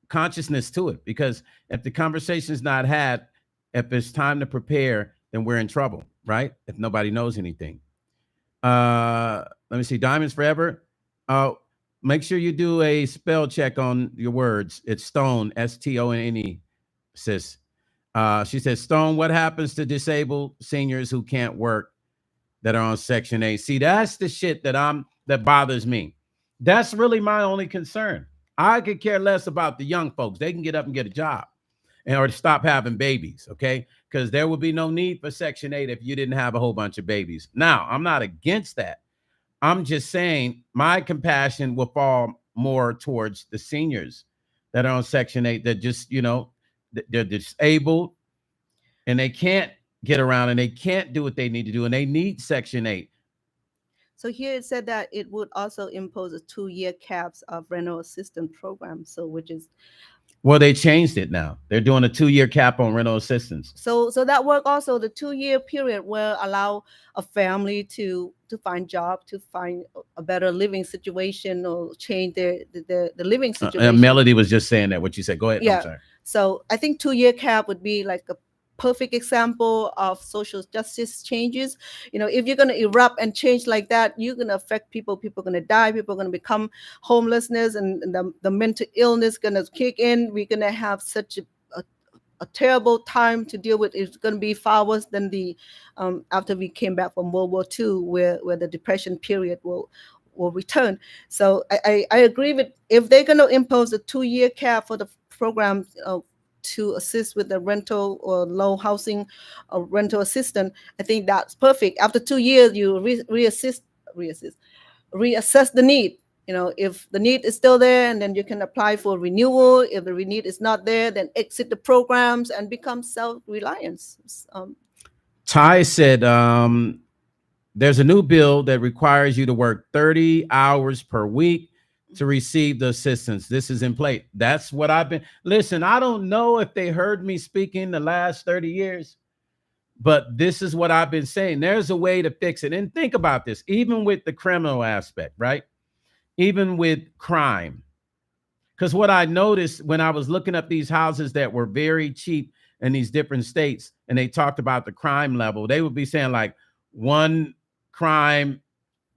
consciousness to it, because if the conversation's not had, if it's time to prepare, then we're in trouble, right? If nobody knows anything. Let me see. Diamonds Forever. Make sure you do a spell check on your words. It's Stone, Stone, sis. She says, Stone, what happens to disabled seniors who can't work that are on Section 8? See, that's the shit that bothers me. That's really my only concern. I could care less about the young folks. They can get up and get a job or stop having babies, okay? Because there would be no need for Section 8 if you didn't have a whole bunch of babies. Now, I'm not against that. I'm just saying my compassion will fall more towards the seniors that are on Section 8 that just, they're disabled and they can't get around and they can't do what they need to do and they need Section 8. So here it said that it would also impose a 2-year caps of rental assistance program. So which is, well, they changed it now. They're doing a 2-year cap on rental assistance. So that work also, the 2-year period will allow a family to find job, to find a better living situation, or change the living situation. Melody was just saying that, what you said. Go ahead. Yeah. I'm sorry. So I think 2-year cap would be like a perfect example of social justice changes. If you're going to erupt and change like that, you're going to affect people. People are going to die. People are going to become homelessness, and the mental illness going to kick in. We're going to have such a terrible time to deal with. It's going to be far worse than the after we came back from World War II, where the depression period will return. So I agree with, if they're going to impose a 2-year cap for the program to assist with the rental or low housing rental assistance, I think that's perfect. After 2 years, you reassess the need. If the need is still there, and then you can apply for renewal. If the need is not there, then exit the programs and become self-reliance. Ty said, there's a new bill that requires you to work 30 hours per week to receive the assistance. This is in place. That's what I've been. Listen, I don't know if they heard me speaking the last 30 years, but this is what I've been saying. There's a way to fix it. And think about this, even with the criminal aspect, right? Even with crime. Because what I noticed when I was looking up these houses that were very cheap in these different states, and they talked about the crime level, they would be saying like 1 crime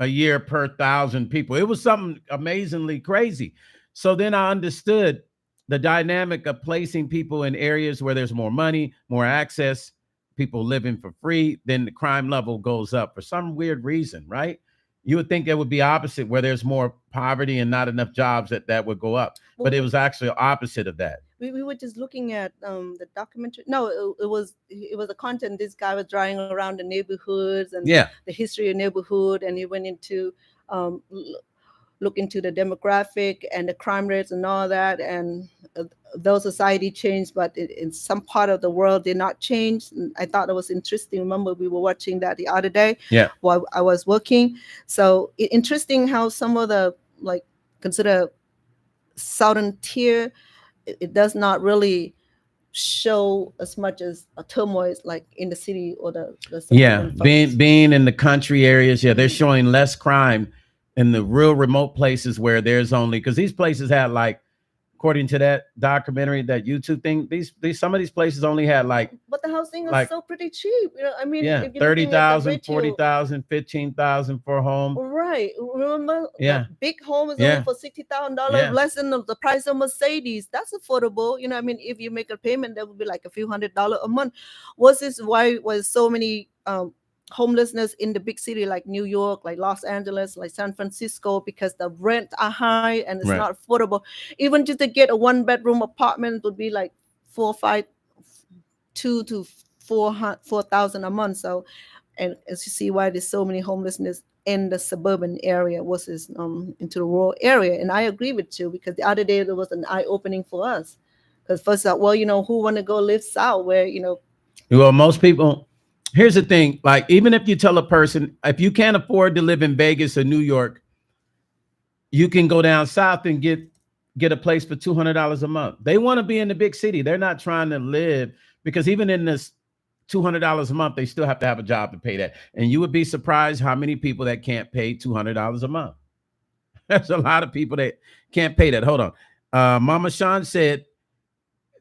a year per 1,000 people. It was something amazingly crazy. So then I understood the dynamic of placing people in areas where there's more money, more access, people living for free, then the crime level goes up for some weird reason, right? You would think it would be opposite, where there's more poverty and not enough jobs that would go up. But it was actually opposite of that. We were just looking at the documentary. No, it was the content. This guy was driving around the neighborhoods and the history of neighborhood, and he went into look into the demographic and the crime rates and all that, and those society changed, but in some part of the world did not change. And I thought it was interesting. Remember, we were watching that the other day while I was working. So interesting how some of the consider southern tier, it does not really show as much as a turmoil like in the city or the being in the country areas. They're showing less crime in the real remote places where there's only, because these places had according to that documentary, that YouTube thing, these some of these places only had but the housing is so pretty cheap. I mean, 30,000, 40,000, 15,000 for a home. Right. Remember, the big home is only for $60,000, less than the price of Mercedes. That's affordable. I mean, if you make a payment, that would be like a few $100s a month. Why was so many homelessness in the big city like New York, like Los Angeles, like San Francisco? Because the rent are high and it's not affordable. Even just to get a 1-bedroom apartment would be like $4,000 or 2 to 4,000 a month. So, and as you see why there's so many homelessness in the suburban area versus into the rural area. And I agree with you, because the other day there was an eye opening for us. Because first well, who want to go live south where, Well, most people, here's the thing, like, even if you tell a person, if you can't afford to live in Vegas or New York, you can go down south and get a place for $200 a month. They want to be in the big city. They're not trying to live, because even in this $200 a month, they still have to have a job to pay that. And you would be surprised how many people that can't pay $200 a month. There's a lot of people that can't pay that. Hold on. Mama Sean said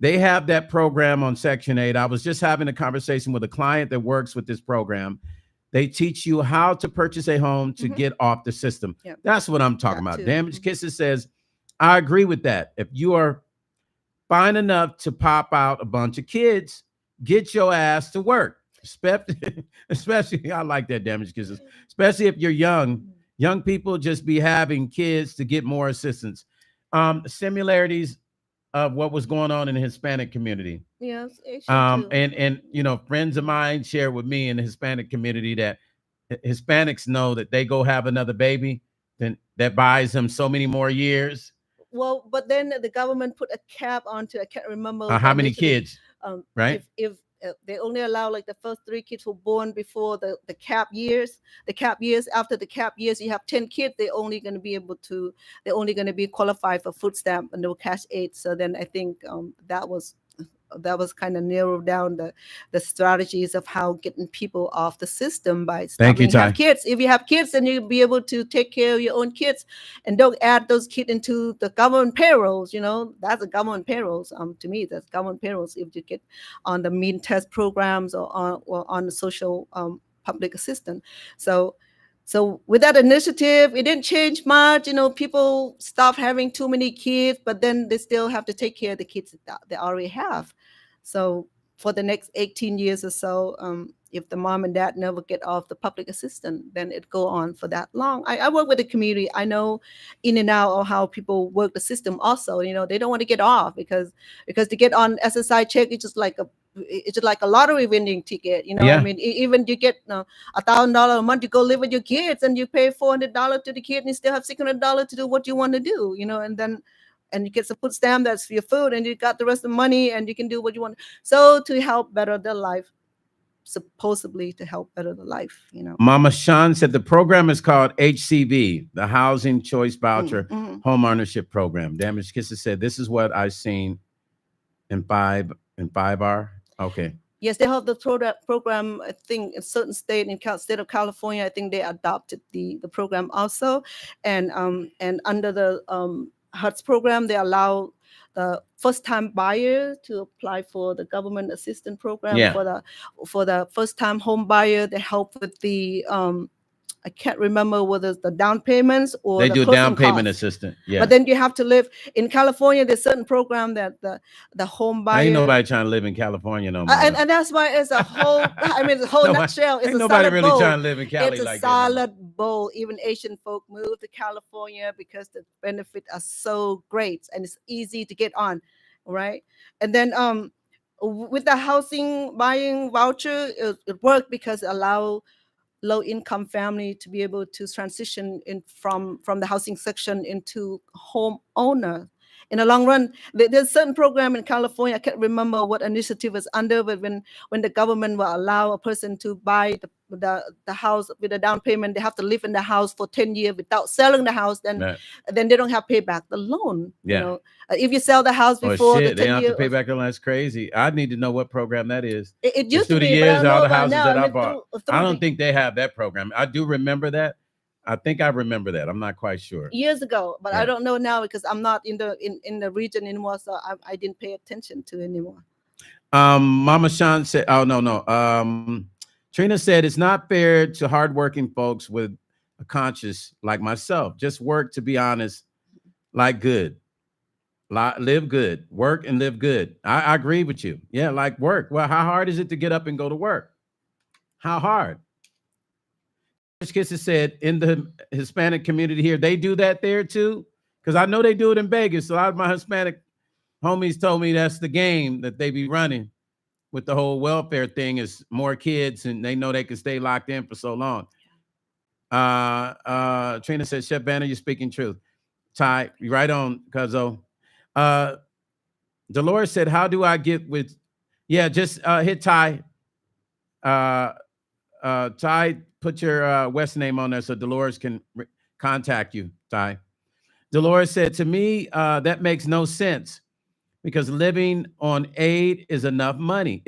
they have that program on Section 8. I was just having a conversation with a client that works with this program. They teach you how to purchase a home to get off the system. Yep. That's what I'm talking about. Too. Damaged Kisses says, I agree with that. If you are fine enough to pop out a bunch of kids, get your ass to work. Especially, I like that, Damaged Kisses. Especially if you're young. Young people just be having kids to get more assistance. Similarities of what was going on in the Hispanic community. Yes, and friends of mine share with me in the Hispanic community that Hispanics know that they go have another baby, then that buys them so many more years. Well, but then the government put a cap onto, I can't remember how many kids, right? If they only allow like the first 3 kids were born before the cap years. The cap years, after the cap years, you have 10 kids, they're only going to be qualified for food stamp and no cash aid. So then I think that was kind of narrowed down the strategies of how getting people off the system by stopping have kids. If you have kids, then you'll be able to take care of your own kids, and don't add those kids into the government payrolls. That's a government payrolls. To me, that's government payrolls. If you get on the mean test programs or on the social public assistance. So with that initiative, it didn't change much. People stopped having too many kids, but then they still have to take care of the kids that they already have. So for the next 18 years or so, if the mom and dad never get off the public assistance, then it go on for that long. I work with the community. I know in and out of how people work the system also. They don't want to get off because to get on SSI check, it's just like a lottery winning ticket. I mean, even you get $1,000 a month to go live with your kids, and you pay $400 to the kid, and you still have $600 to do what you want to do. And you get some food stamp, that's for your food, and you got the rest of the money, and you can do what you want. So to help better their life, supposedly to help better the life. Mama Sean said the program is called HCV, the Housing Choice Voucher Homeownership Program. Damaged Kisses said this is what I've seen in 5R. Okay. Yes, they have the program. I think in certain state in state of California, I think they adopted the program also, and under the HUD's program, they allow the first-time buyer to apply for the government assistance program. For the first-time home buyer. They help with the I can't remember whether it's the down payments or they the do down payment costs. assistance. Yeah. But then you have to live in California. There's certain program that the home buyer. Ain't nobody trying to live in California no more. And that's why it's a whole. I mean, the whole nutshell. It's ain't a nobody really bowl. trying to live in Cali. It's a solid bowl. Even Asian folk move to California because the benefits are so great and it's easy to get on, right? And then with the housing buying voucher, it worked because it allowed low-income family to be able to transition from the housing section into homeowner. In the long run, there's certain program in California. I can't remember what initiative is under, but when the government will allow a person to buy the house with a down payment, they have to live in the house for 10 years without selling the house. Then they don't have to pay back the loan. Yeah. If you sell the house before the 10 they years, have to pay back the loan. That's crazy. I need to know what program that is. It used through to be, the years, but all the about houses now, that I bought. through I don't think they have that program. I do remember that. I think I remember that. I'm not quite sure. Years ago, but I don't know now because I'm not in the region anymore, so I didn't pay attention to it anymore. Mama Sean said, "Oh no. Trina said it's not fair to hardworking folks with a conscience like myself. Just work, to be honest, like good, live good, work and live good. I agree with you. Yeah, like work. Well, how hard is it to get up and go to work? How hard?" Kisses said in the Hispanic community here, they do that there too, because I know they do it in Vegas. So a lot of my Hispanic homies told me that's the game that they be running. with the whole welfare thing is more kids, and they know they can stay locked in for so long. Trina says, Chef Banner, you're speaking truth. Ty, you right on, Cuzzo. Dolores said, how do I get with, yeah, just hit Ty. Ty, put your West name on there so Dolores can contact you, Ty. Dolores said, to me, that makes no sense because living on aid isn't enough money.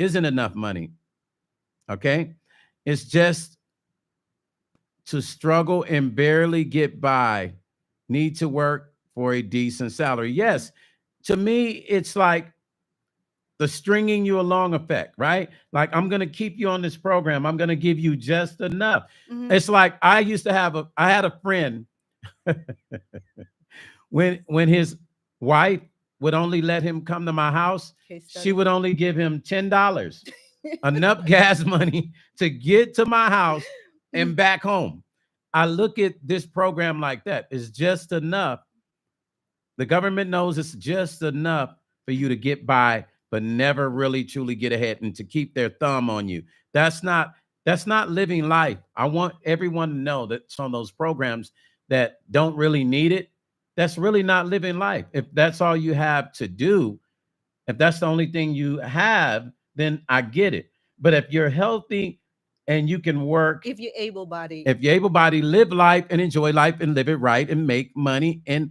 Okay? It's just to struggle and barely get by, need to work for a decent salary. Yes, to me, it's like the stringing you along effect, right? Like, I'm going to keep you on this program. I'm going to give you just enough. Mm-hmm. It's like I had a friend when his wife would only let him come to my house, she would only give him $10, enough gas money to get to my house and back home. I look at this program like that. It's just enough. The government knows it's just enough for you to get by, but never really truly get ahead and to keep their thumb on you. That's not living life. I want everyone to know that some of those programs that don't really need it, that's really not living life. If that's all you have to do, if that's the only thing you have, then I get it. But if you're healthy and you can work, if you're able-bodied, live life and enjoy life and live it right and make money and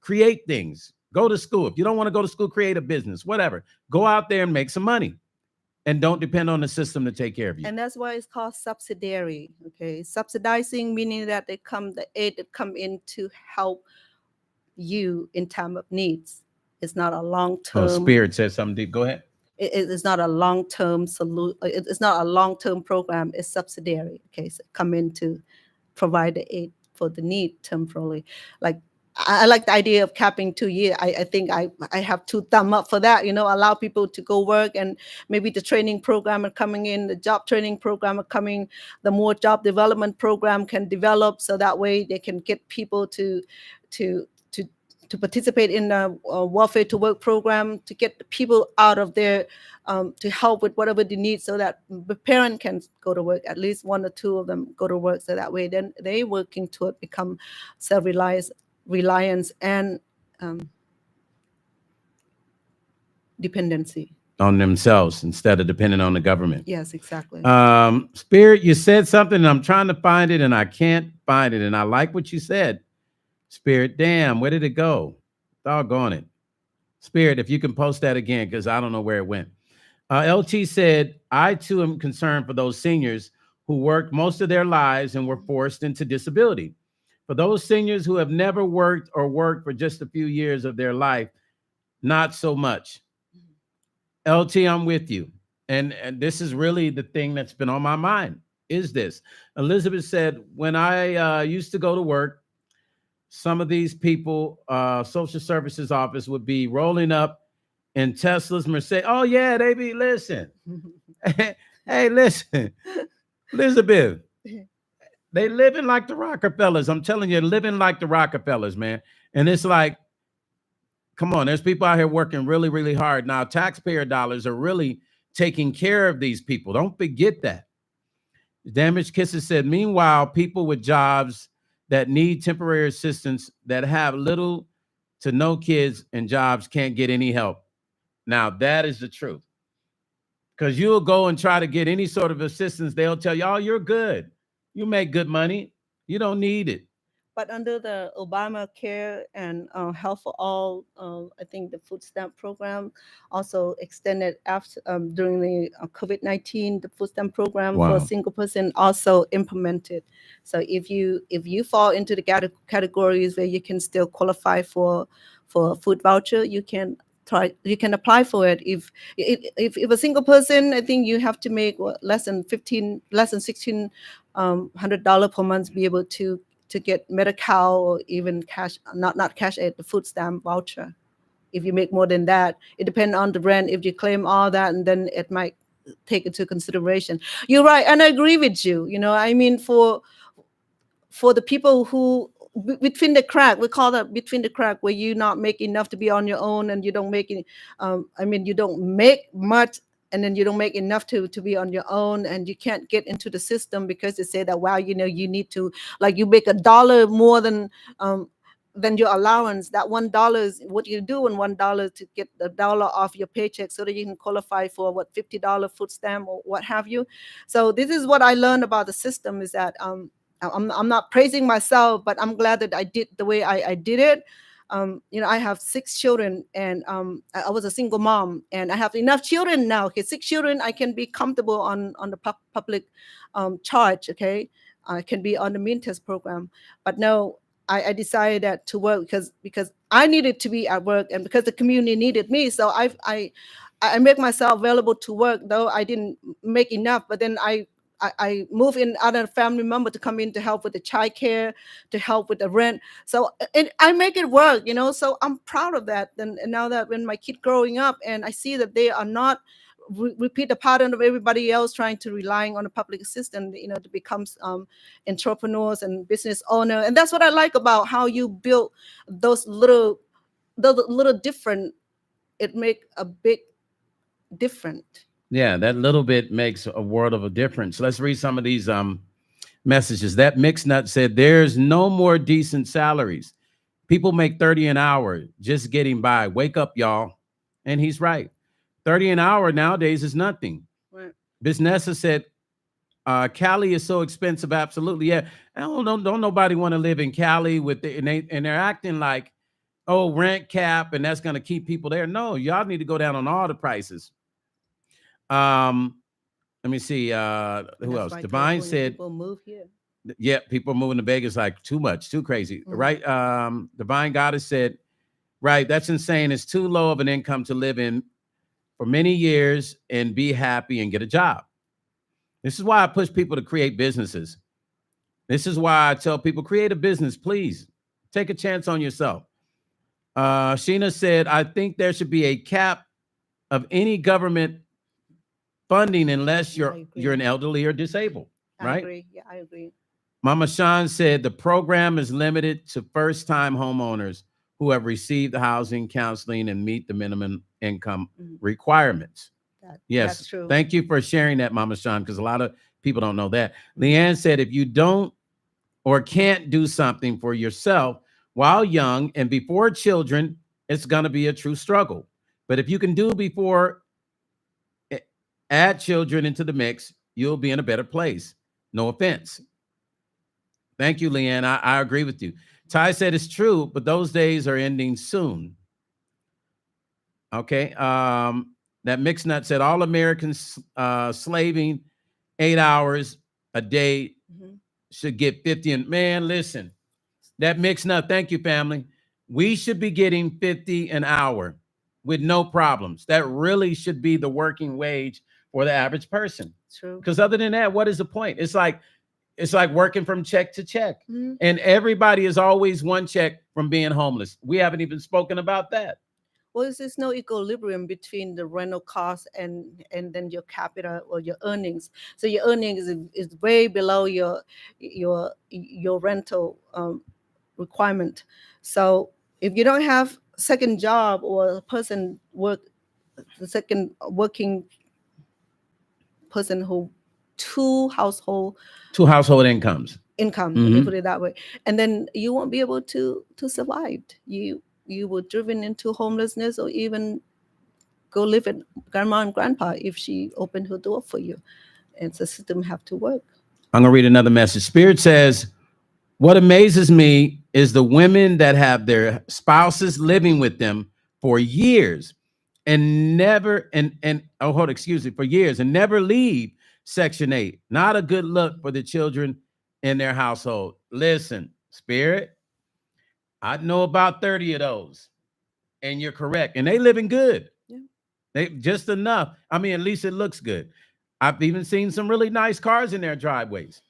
create things. Go to school. If you don't want to go to school, create a business, whatever. Go out there and make some money and don't depend on the system to take care of you. And that's why it's called subsidiary. Okay. Subsidizing, meaning that the aid that come in to help you in time of needs. It's not a long-term. Oh, Spirit says something deep. Go ahead. It's not a long-term solution. It's not a long-term program. It's subsidiary. Okay. So come in to provide the aid for the need temporarily. Like, I like the idea of capping 2 years. I think I have 2 thumbs up for that. Allow people to go work, and maybe the training program are coming in, the job training program are coming, the more job development program can develop, so that way they can get people to participate in the welfare to work program, to get the people out of there, to help with whatever they need, so that the parent can go to work, at least 1 or 2 of them go to work, so that way then they working toward become self-reliance and dependency on themselves instead of depending on the government. Yes, exactly. Spirit, you said something and I'm trying to find it and I can't find it. And I like what you said. Spirit, damn, where did it go? Doggone it. Spirit, if you can post that again, because I don't know where it went. LT said, I too am concerned for those seniors who worked most of their lives and were forced into disability. For those seniors who have never worked or worked for just a few years of their life, not so much. LT, I'm with you. And this is really the thing that's been on my mind, is this. Elizabeth said, when I used to go to work, some of these people, social services office would be rolling up in Teslas, Mercedes. Oh, yeah, they be, listen. Hey, listen, Elizabeth. They living like the Rockefellers. I'm telling you, living like the Rockefellers, man. And it's like, come on, there's people out here working really, really hard. Now, taxpayer dollars are really taking care of these people. Don't forget that. Damaged Kisses said, meanwhile, people with jobs that need temporary assistance that have little to no kids and jobs can't get any help. Now, that is the truth. Because you'll go and try to get any sort of assistance. They'll tell you, oh, you're good. You make good money. You don't need it. But under the Obamacare and Health for All, I think the food stamp program also extended after during the COVID-19. The food stamp program for a single person also implemented. So if you fall into the categories where you can still qualify for a food voucher, you can apply for it. If a single person, I think you have to make less than $1,600 per month to be able to get Medi-Cal or even cash, not cash aid, the food stamp voucher. If you make more than that, it depends on the brand. If you claim all that, and then it might take into consideration. You're right, and I agree with you. I mean, for the people who between the crack, we call that between the crack, where you not make enough to be on your own, and you don't make any, you don't make much, and then you don't make enough to be on your own, and you can't get into the system because they say that, wow, you know, you need to, like, you make $1 more than your allowance. That $1 is what you do in $1 to get the dollar off your paycheck so that you can qualify for what, $50 food stamp or what have you. So this is what I learned about the system, is that I'm not praising myself, but I'm glad that I did the way I did it. You know, I have 6 children, and I was a single mom, and I have enough children now. Okay, 6 children, I can be comfortable on the public charge. Okay, I can be on the mean test program, but no, I decided that to work because I needed to be at work, and because the community needed me. So I make myself available to work, though I didn't make enough. But then I move in other family member to come in to help with the child care, to help with the rent. So I make it work, you know. So I'm proud of that. And now that when my kid growing up, and I see that they are not repeat the pattern of everybody else trying to relying on the public assistance, you know, to become entrepreneurs and business owner. And that's what I like about how you build those little different. It make a big difference. Yeah, that little bit makes a world of a difference. Let's read some of these messages. That mixed nut said, there's no more decent salaries. People make 30 an hour just getting by. Wake up, y'all. And he's right. 30 an hour nowadays is nothing. Right. Bisnessa said, Cali is so expensive. Absolutely. Yeah. Don't nobody want to live in Cali and they're acting like, oh, rent cap, and that's going to keep people there. No, y'all need to go down on all the prices. Let me see. Who else? Divine said, people move here. Yeah, people are moving to Vegas like too much, too crazy, right? Divine Goddess said, right, that's insane. It's too low of an income to live in for many years and be happy and get a job. This is why I push people to create businesses. This is why I tell people, create a business, please. Take a chance on yourself. Sheena said, I think there should be a cap of any government funding unless you're an elderly or disabled, right? I agree. Yeah, I agree. Mama Sean said the program is limited to first-time homeowners who have received housing, counseling, and meet the minimum income requirements. Yes, that's true. Thank you for sharing that, Mama Sean, because a lot of people don't know that. Leanne said, if you don't or can't do something for yourself while young and before children, it's going to be a true struggle. But if you can do before, add children into the mix, you'll be in a better place. No offense. Thank you, Leanne. I agree with you. Ty said it's true, but those days are ending soon. Okay. That mixed nut said all Americans slaving 8 hours a day should get 50. And man, listen, that mixed nut. Thank you, family. We should be getting 50 an hour with no problems. That really should be the working wage for the average person. True. Because other than that, what is the point? It's like working from check to check. And everybody is always one check from being homeless. We haven't even spoken about that. Well, there's no equilibrium between the rental cost and then your capital or your earnings. So your earnings is way below your rental requirement. So if you don't have second job or a person the second working person who two household incomes. Let me put it that way, and then you won't be able to survive. You were driven into homelessness, or even go live with grandma and grandpa if she opened her door for you. And the system have to work. I'm gonna read another message. Spirit says, what amazes me is the women that have their spouses living with them for years and never for years and never leave Section 8. Not a good look for the children in their household. Listen, Spirit, I know about 30 of those, and you're correct. And they living good. Yeah. They just enough. I mean, at least it looks good. I've even seen some really nice cars in their driveways.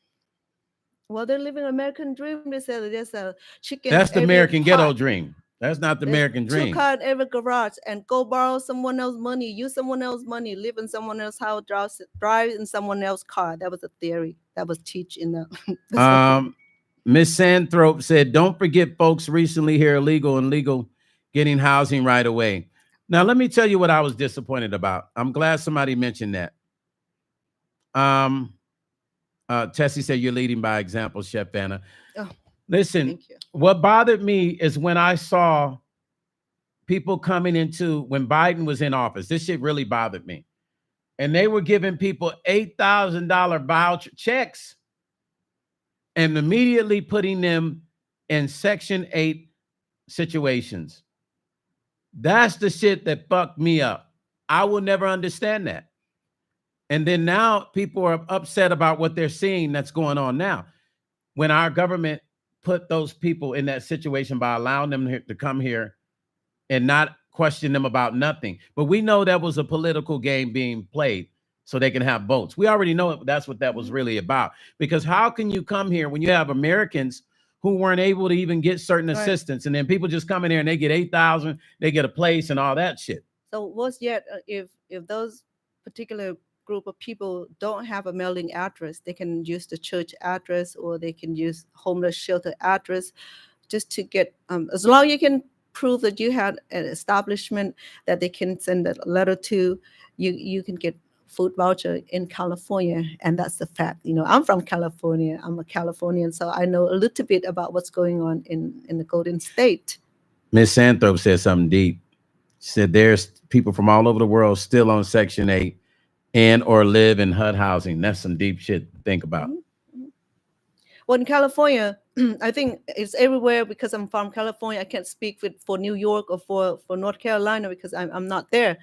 Well, they're living American dream. They said there's a chicken. That's the American ghetto dream. That's not the American dream. 2 cars every garage, and go borrow someone else's money, use someone else's money, live in someone else's house, drive in someone else's car. That was a theory that was teach in the. Miss Sandthrope said, don't forget folks recently here illegal and legal getting housing right away. Now, let me tell you what I was disappointed about. I'm glad somebody mentioned that. Tessie said you're leading by example, Chef Banna. Oh, listen, thank you. what bothered me is when I saw people coming into when Biden was in office. This shit really bothered me. And they were giving people $8,000 voucher checks and immediately putting them in Section 8 situations. That's the shit that fucked me up. I will never understand that. And then now people are upset about what they're seeing that's going on now. When our government put those people in that situation by allowing them to come here and not question them about nothing. But we know that was a political game being played so they can have votes. We already know that's what that was really about. Because how can you come here when you have Americans who weren't able to even get certain assistance, and then people just come in here and they get 8,000, they get a place and all that shit. So what's yet if those particular group of people don't have a mailing address, they can use the church address or they can use homeless shelter address just to get as long as you can prove that you had an establishment that they can send a letter to, you can get food voucher in California. And that's the fact. You know, I'm from California. I'm a Californian, so I know a little bit about what's going on in the Golden State. Miss Santhrop said something deep. She said there's people from all over the world still on Section 8 and or live in HUD housing. That's some deep shit to think about. Mm-hmm. Well, in California, I think it's everywhere because I'm from California. I can't speak for New York or for North Carolina because I'm not there.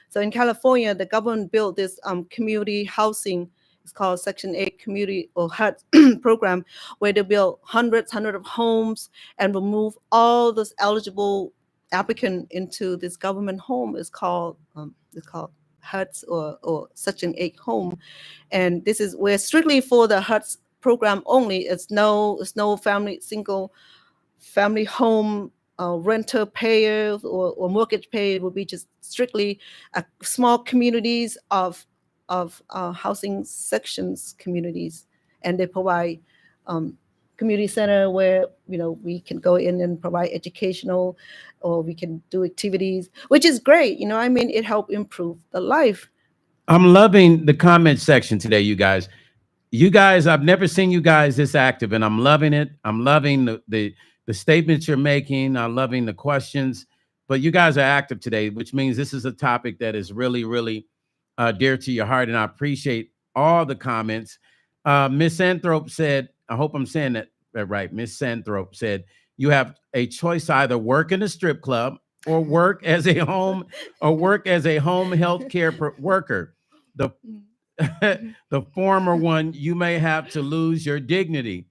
So in California, the government built this community housing. It's called Section 8 community or HUD program, where they build hundreds of homes and will move all those eligible applicant into this government home. It's called HUDs or Section 8 home, and this is where strictly for the HUDs program only. It's no single family home renter payer or mortgage payer. It will be just strictly small communities of housing sections communities, and they provide community center where we can go in and provide educational, or we can do activities, which is great. I mean, it helped improve the life. I'm loving the comment section today, you guys. I've never seen you guys this active, and I'm loving it. I'm loving the statements you're making. I'm loving the questions. But you guys are active today, which means this is a topic that is really, really dear to your heart, and I appreciate all the comments. Miss Santhrop said, I hope I'm saying that right. Miss Santhrop said, you have a choice: either work in a strip club or work as a home health care worker. The former one, you may have to lose your dignity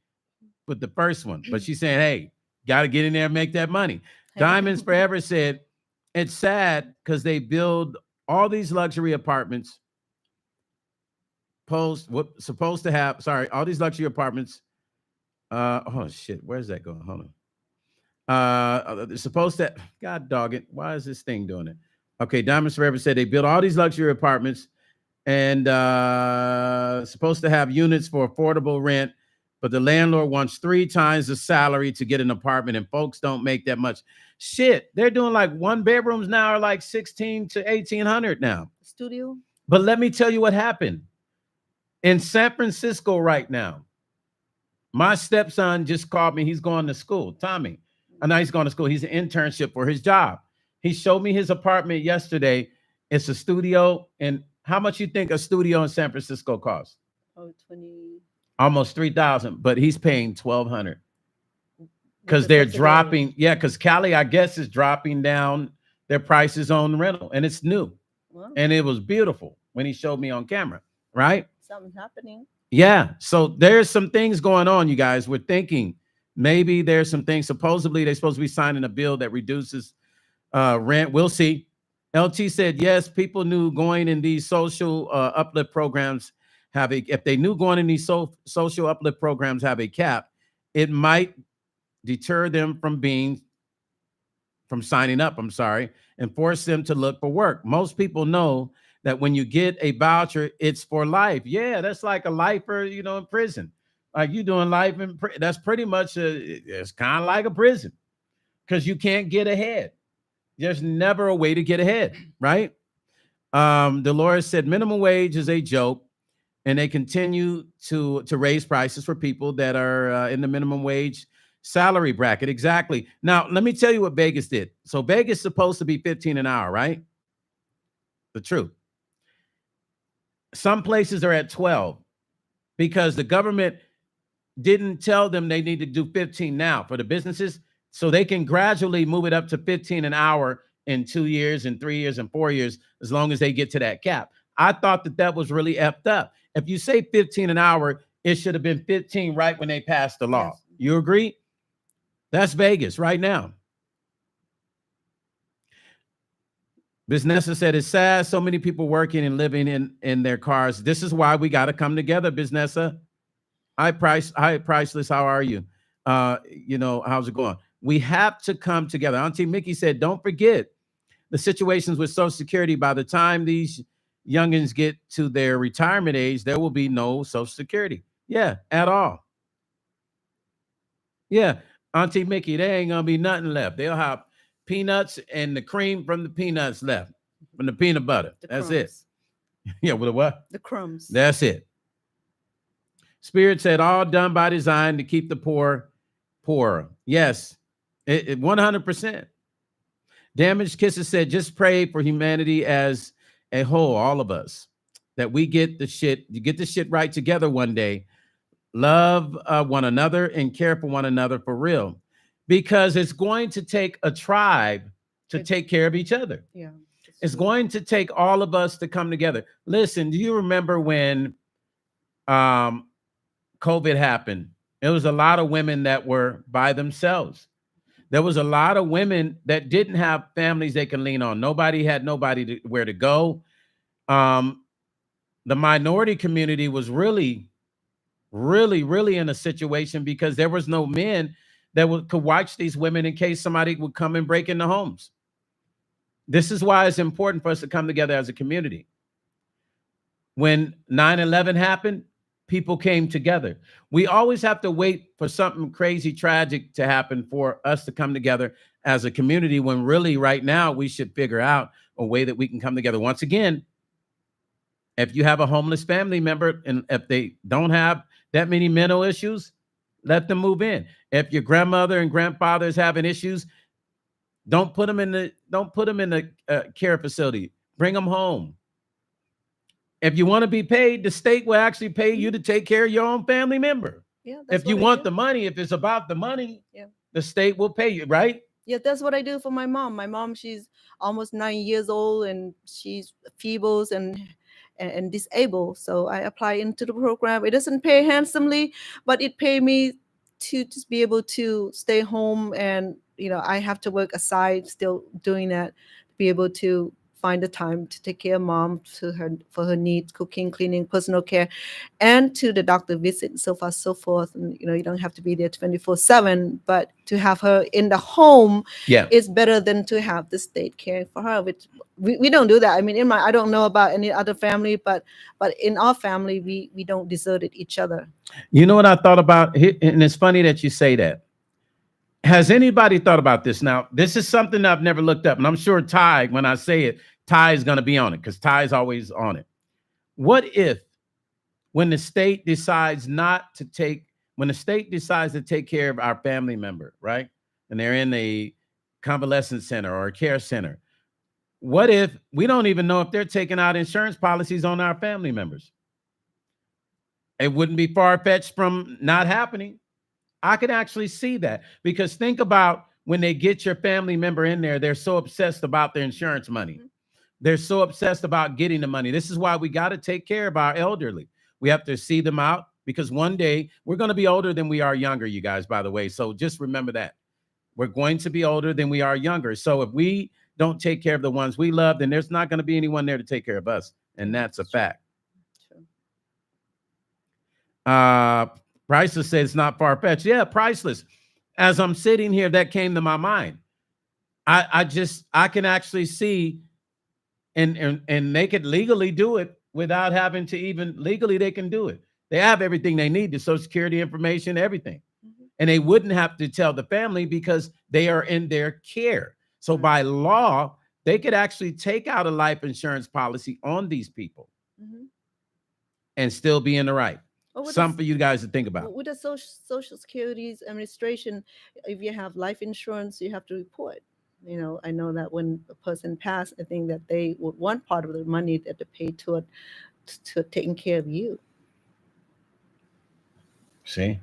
with the first one. But she's saying, hey, got to get in there and make that money. Diamonds Forever said, it's sad because they build all these luxury apartments all these luxury apartments. Oh shit, where's that going? Hold on. They're supposed to, God dog it, why is this thing doing it? Okay, Diamonds Forever said they build all these luxury apartments and supposed to have units for affordable rent, but the landlord wants 3 times the salary to get an apartment, and folks don't make that much. Shit, they're doing like 1 bedrooms now are like 16 to 1,800 now. Studio. But let me tell you what happened in San Francisco right now. My stepson just called me. He's going to school. Tommy. I know he's going to school. He's an internship for his job. He showed me his apartment yesterday. It's a studio. And how much you think a studio in San Francisco costs? Oh, 20. Almost 3,000, but he's paying 1,200 because they're dropping. Yeah, because Cali, I guess, is dropping down their prices on rental, and it's new. Wow. And it was beautiful when he showed me on camera, right? Something's happening. Yeah. So there's some things going on, you guys. We're thinking maybe there's some things. Supposedly they're supposed to be signing a bill that reduces rent. We'll see. LT said, yes, people knew going in these social uplift programs if they knew going in these social uplift programs have a cap, it might deter them from signing up, and force them to look for work. Most people know that when you get a voucher, it's for life. Yeah, that's like a lifer, in prison. Like you doing life in that's pretty much it's kind of like a prison because you can't get ahead. There's never a way to get ahead, right? Dolores said minimum wage is a joke, and they continue to raise prices for people that are in the minimum wage salary bracket. Exactly. Now, let me tell you what Vegas did. So Vegas is supposed to be 15 an hour, right? The truth. Some places are at 12 because the government didn't tell them they need to do 15 now for the businesses, so they can gradually move it up to 15 an hour in 2 years and 3 years and 4 years, as long as they get to that cap. I thought that was really effed up. If you say 15 an hour, it should have been 15 right when they passed the law. Yes. You agree? That's Vegas right now. Businessa said, it's sad, so many people working and living in their cars. This is why we got to come together, Businessa. Hi, Priceless, how are you? How's it going? We have to come together. Auntie Mickey said, don't forget the situations with Social Security. By the time these youngins get to their retirement age, there will be no Social Security. Yeah, at all. Yeah, Auntie Mickey, there ain't gonna be nothing left. They'll have peanuts and the cream from the peanuts left, from the peanut butter. That's it. Yeah, with the what? The crumbs. That's it. Spirit said, all done by design to keep the poor poorer. Yes, 100%. Damaged Kisses said, just pray for humanity as a whole, all of us, that we get the shit right together one day. Love one another and care for one another for real, because it's going to take a tribe to take care of each other. Yeah, it's going to take all of us to come together. Listen, do you remember when COVID happened? There was a lot of women that were by themselves. There was a lot of women that didn't have families they can lean on. Nobody had where to go. The minority community was really in a situation because there was no men that could watch these women in case somebody would come and break into homes. This is why it's important for us to come together as a community. When 9/11 happened, people came together. We always have to wait for something crazy, tragic to happen for us to come together as a community, when really right now we should figure out a way that we can come together. Once again, if you have a homeless family member and if they don't have that many mental issues, let them move in. If your grandmother and grandfather is having issues, don't put them in the care facility. Bring them home. If you want to be paid, the state will actually pay you to take care of your own family member. Yeah, if you want the money, if it's about the money, the state will pay you, right? Yeah, that's what I do for my mom. My mom, she's almost 9 years old and she's feeble and disabled. So I apply into the program. It doesn't pay handsomely, but it pay me to just be able to stay home, and I have to work aside still doing that, to be able to find the time to take care of mom for her needs, cooking, cleaning, personal care, and to the doctor visit, and so far so forth. And you don't have to be there 24/7, but to have her in the home is better than to have the state caring for her, which we don't do that. I mean, I don't know about any other family, but in our family we don't desert each other. You know what I thought about, and it's funny that you say that. Has anybody thought about this? Now, this is something I've never looked up, and I'm sure Ty, when I say it, Ty is going to be on it, because Ty is always on it. What if, when the state decides to take care of our family member, right, and they're in a convalescent center or a care center, what if we don't even know if they're taking out insurance policies on our family members? It wouldn't be far-fetched from not happening. I could actually see that, because think about when they get your family member in there, they're so obsessed about their insurance money. They're so obsessed about getting the money. This is why we got to take care of our elderly. We have to see them out, because one day we're going to be older than we are younger, you guys, by the way. So just remember that. We're going to be older than we are younger. So if we don't take care of the ones we love, then there's not going to be anyone there to take care of us. And that's a fact. Priceless says it's not far-fetched. Yeah, Priceless. As I'm sitting here, that came to my mind. I can actually see, and they could legally do it without having to even legally, they can do it. They have everything they need, the Social Security information, everything. And they wouldn't have to tell the family because they are in their care. So by law, they could actually take out a life insurance policy on these people and still be in the right. Something for you guys to think about. With the Social Security's administration, if you have life insurance, you have to report. You know, I know that when a person passed, I think that they would want part of the money that they pay to taking care of you. See?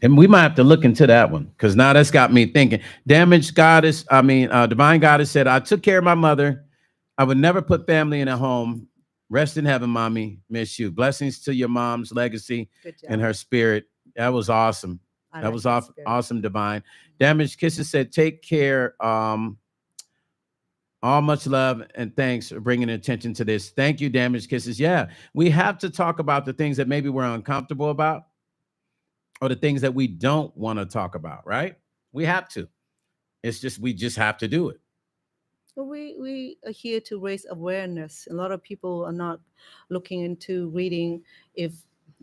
And we might have to look into that one, because now that's got me thinking. Divine Goddess said, I took care of my mother. I would never put family in a home. Rest in heaven, mommy. Miss you. Blessings to your mom's legacy and her spirit. That was awesome. That was awesome, Divine. Damaged Kisses said, take care. All much love and thanks for bringing attention to this. Thank you, Damaged Kisses. Yeah, we have to talk about the things that maybe we're uncomfortable about, or the things that we don't want to talk about, right? We have to. It's just, we just have to do it. Well, we are here to raise awareness. A lot of people are not looking into reading if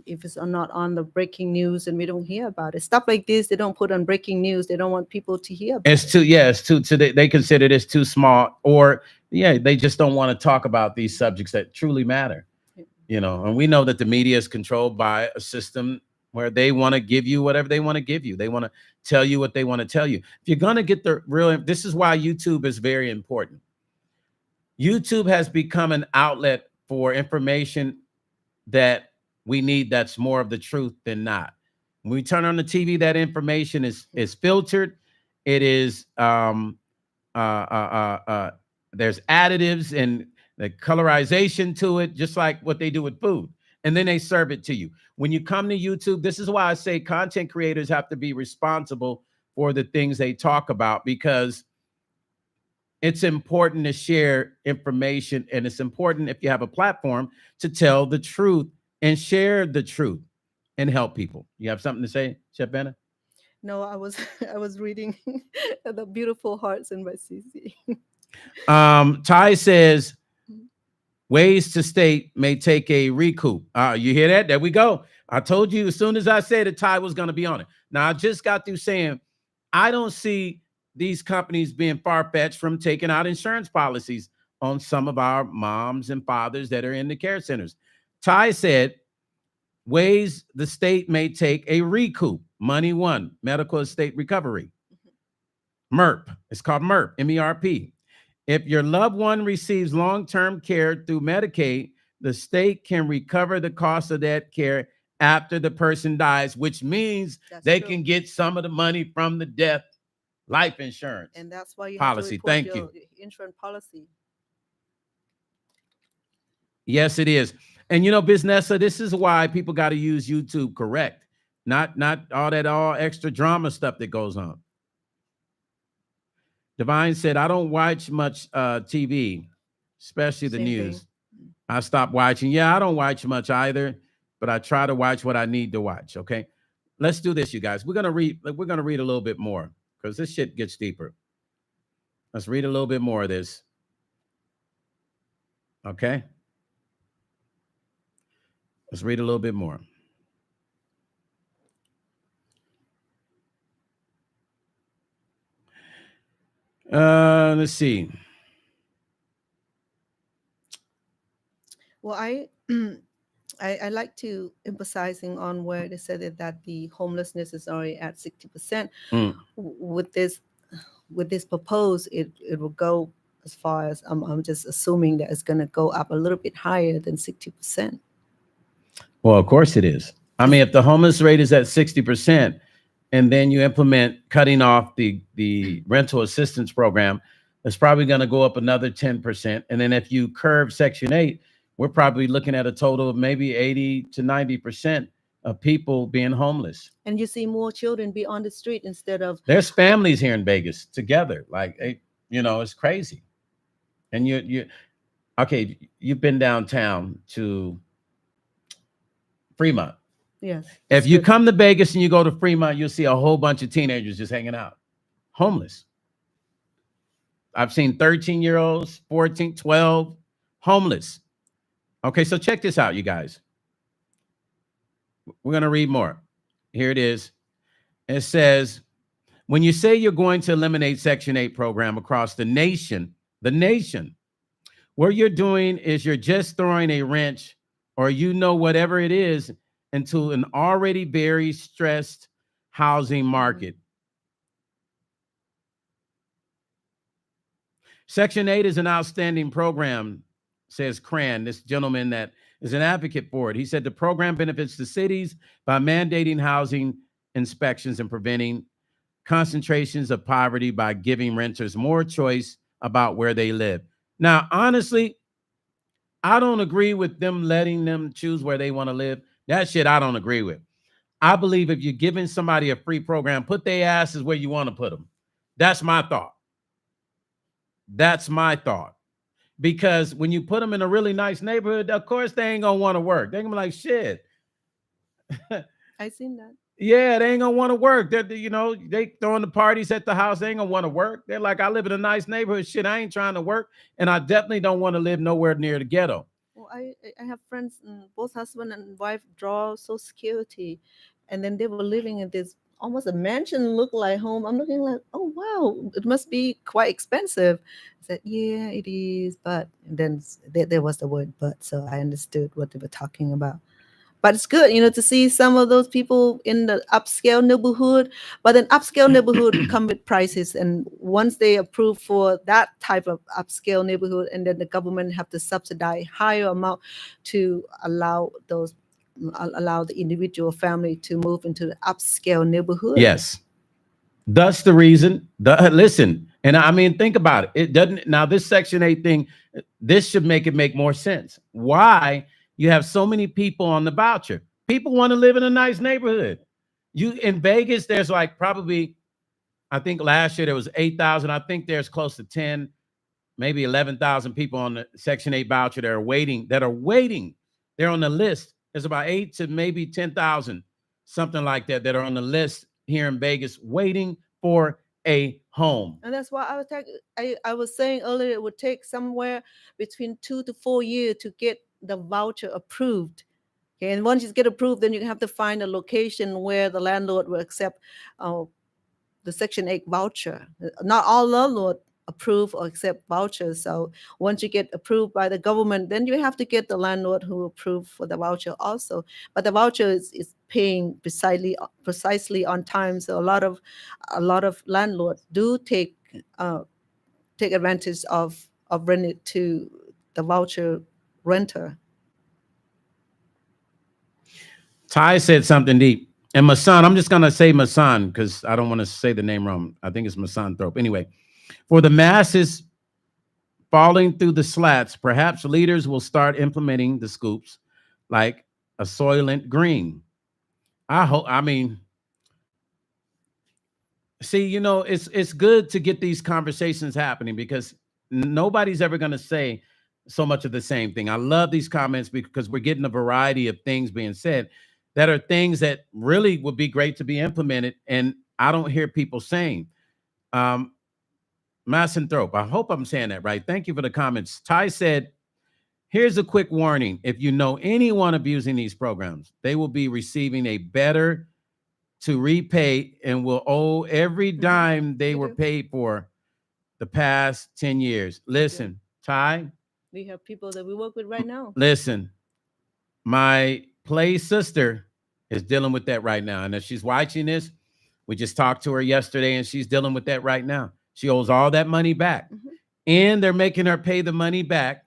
it's not on the breaking news, and we don't hear about it. Stuff like this, they don't put on breaking news. They don't want people to hear about it. They consider this too small, or they just don't want to talk about these subjects that truly matter. You know, and we know that the media is controlled by a system where they want to give you whatever they want to give you. They want to tell you what they want to tell you. If you're going to get the real, this is why YouTube is very important. YouTube has become an outlet for information that we need, that's more of the truth than not. When we turn on the TV, that information is filtered. It is there's additives and the colorization to it, just like what they do with food. And then they serve it to you. When you come to YouTube, this is why I say content creators have to be responsible for the things they talk about, because it's important to share information, and it's important, if you have a platform, to tell the truth and share the truth and help people. You have something to say, Chef Banna? No, I was reading the Beautiful Hearts in my CC. Ty says, ways to state may take a recoup. You hear that? There we go. I told you as soon as I said it, Ty was going to be on it. Now, I just got through saying, I don't see these companies being far-fetched from taking out insurance policies on some of our moms and fathers that are in the care centers. Ty said, ways the state may take a recoup. Money one, medical estate recovery. MERP. It's called MERP, M-E-R-P. If your loved one receives long-term care through Medicaid, the state can recover the cost of that care after the person dies, which means they can get some of the money from the death life insurance. And that's why you policy. Have to Thank your you. Insurance policy. Yes, it is. And you know, Biznessa, this is why people got to use YouTube correct. Not all that extra drama stuff that goes on. Divine said, I don't watch much TV, especially the news. I stopped watching. Yeah, I don't watch much either, but I try to watch what I need to watch. Okay. Let's do this, you guys. We're gonna read a little bit more, because this shit gets deeper. Let's read a little bit more of this. Okay. Let's read a little bit more. Let's see. Well, I like to emphasizing on where they said that the homelessness is already at 60%. With this proposed, it will go as far as I'm just assuming that it's going to go up a little bit higher than 60%. Well, of course it is. I mean, if the homeless rate is at 60%, and then you implement cutting off the rental assistance program, it's probably going to go up another 10%. And then if you curb Section 8, we're probably looking at a total of maybe 80 to 90% of people being homeless. And you see more children be on the street instead of... There's families here in Vegas together. Like, you know, it's crazy. And you've been downtown to Fremont. Yes. If you come to Vegas and you go to Fremont, you'll see a whole bunch of teenagers just hanging out, homeless. I've seen 13-year-olds, 14, 12, homeless. Okay, so check this out, you guys. We're going to read more. Here it is. It says, When you say you're going to eliminate Section 8 program across the nation, what you're doing is you're just throwing a wrench, or whatever it is, into an already very stressed housing market. Section 8 is an outstanding program, says Cran, this gentleman that is an advocate for it. He said the program benefits the cities by mandating housing inspections and preventing concentrations of poverty by giving renters more choice about where they live. Now, honestly, I don't agree with them letting them choose where they want to live. That shit I don't agree with. I believe if you're giving somebody a free program, put their asses where you want to put them. That's my thought. Because when you put them in a really nice neighborhood, of course they ain't gonna want to work. They're gonna be like, shit. I seen that. Yeah, they ain't gonna want to work. They throwing the parties at the house. They ain't gonna want to work. They're like, I live in a nice neighborhood. Shit, I ain't trying to work, and I definitely don't want to live nowhere near the ghetto. Well, I have friends, both husband and wife draw Social Security, and then they were living in this almost a mansion look like home. I'm looking like, oh wow, it must be quite expensive. I said, yeah, it is, but and then there was the word but, so I understood what they were talking about. But it's good, to see some of those people in the upscale neighborhood. But an upscale neighborhood come with prices, and once they approve for that type of upscale neighborhood, and then the government have to subsidize higher amount to allow the individual family to move into the upscale neighborhood. Yes, that's the reason. Listen, and I mean, think about it. It doesn't. Now, this Section 8 thing, this should make more sense. Why? You have so many people on the voucher. People want to live in a nice neighborhood. In Vegas, there's like probably, I think last year there was 8,000. I think there's close to 10, maybe 11,000 people on the Section 8 voucher that are waiting. They're on the list. There's about 8 to maybe 10,000, something like that are on the list here in Vegas waiting for a home. And that's why I was saying earlier, it would take somewhere between 2 to 4 years to get the voucher approved. Okay, and once you get approved, then you have to find a location where the landlord will accept the Section 8 voucher. Not all landlords approve or accept vouchers. So once you get approved by the government, then you have to get the landlord who approve for the voucher also. But the voucher is paying precisely on time. So a lot of landlords do take advantage of renting it to the voucher renter. Ty said something deep. And Masan, I'm just going to say Masan because I don't want to say the name wrong. I think it's Misanthrope. Anyway, for the masses falling through the slats, perhaps leaders will start implementing the scoops like a Soylent Green. See, it's good to get these conversations happening because nobody's ever going to say so much of the same thing. I love these comments because we're getting a variety of things being said that are things that really would be great to be implemented. And I don't hear people saying, Misanthrope, I hope I'm saying that right. Thank you for the comments. Ty said, here's a quick warning. If you know anyone abusing these programs, they will be receiving a better to repay and will owe every dime they were paid for the past 10 years. Listen, Ty. We have people that we work with right now. Listen, my play sister is dealing with that right now. And if she's watching this, we just talked to her yesterday and she's dealing with that right now. She owes all that money back. And they're making her pay the money back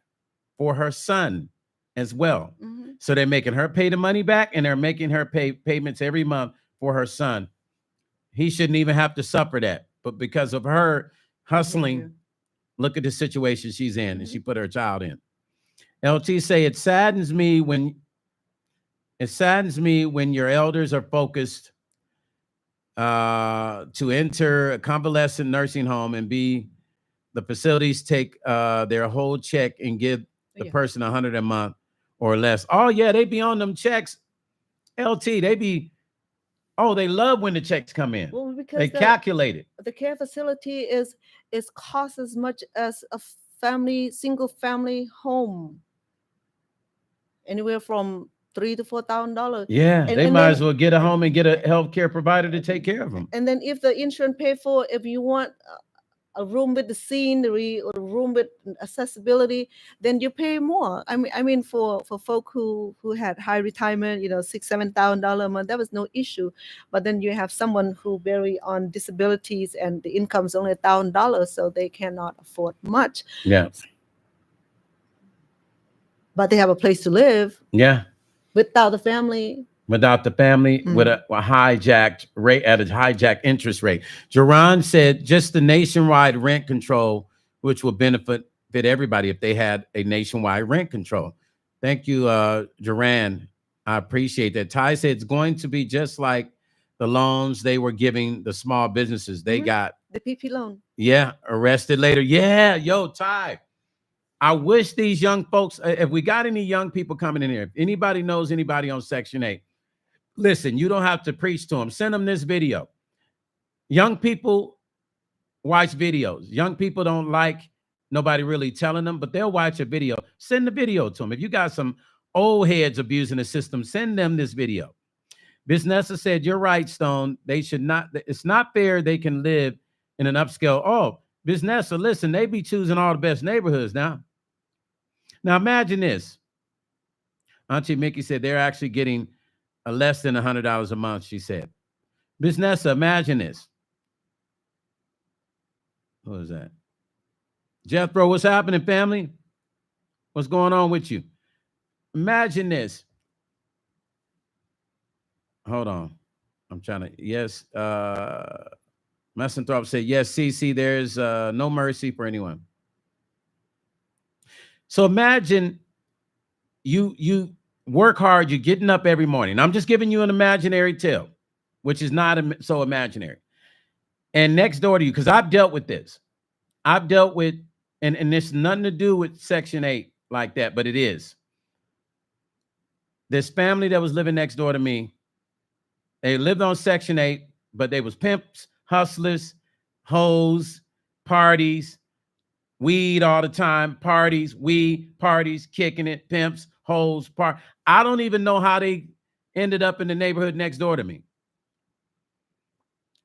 for her son as well. So they're making her pay the money back and they're making her pay payments every month for her son. He shouldn't even have to suffer that. But because of her hustling, look at the situation she's in and she put her child in. LT say, it saddens me when your elders are focused to enter a convalescent nursing home and the facilities take their whole check and give the person $100 a month or less. Oh yeah, they be on them checks. LT, they love when the checks come in. Well, because they calculate it. The care facility is cost as much as a single family home. Anywhere from $3,000 to $4,000. Yeah, And they and might then as well get a home and get a healthcare provider to take care of them. and then if the insurance pay for, if you want a room with the scenery or a room with accessibility, then you pay more. I mean, for folk who had high retirement, $6,000-$7,000 a month, that was no issue. But then you have someone who very on disabilities and the income's only $1,000, so they cannot afford much. Yeah. But they have a place to live. Yeah. Without the family. Without the family, with a hijacked rate, at a hijacked interest rate. Jerron said just the nationwide rent control, which will benefit everybody if they had a nationwide rent control. Thank you, Jerron. I appreciate that. Ty said it's going to be just like the loans they were giving the small businesses. They got the PP loan. Yeah, arrested later. Yeah, yo, Ty. I wish these young folks, if we got any young people coming in here, if anybody knows anybody on Section 8, listen, you don't have to preach to them. Send them this video. Young people watch videos. Young people don't like nobody really telling them, but they'll watch a video. Send the video to them. If you got some old heads abusing the system, send them this video. Bisnessa said, you're right, Stone. They should not, it's not fair they can live in an upscale. Oh, Bisnessa, listen, they be choosing all the best neighborhoods now. Now imagine this. Auntie Mickey said they're actually getting less than $100 a month, she said. Bisnessa, imagine this. What is that? Jethro, what's happening, family? What's going on with you? Imagine this. Hold on. I'm trying to, yes. Messenthrop said, yes, CC, there's no mercy for anyone. So imagine you work hard, you're getting up every morning. I'm just giving you an imaginary tale, which is not so imaginary. And next door to you, because I've dealt with this. I've dealt with, and it's nothing to do with Section 8 like that, but it is. This family that was living next door to me, they lived on Section 8, but they was pimps, hustlers, hoes, parties, weed all the time, parties, weed, parties, kicking it, pimps, hoes, I don't even know how they ended up in the neighborhood next door to me.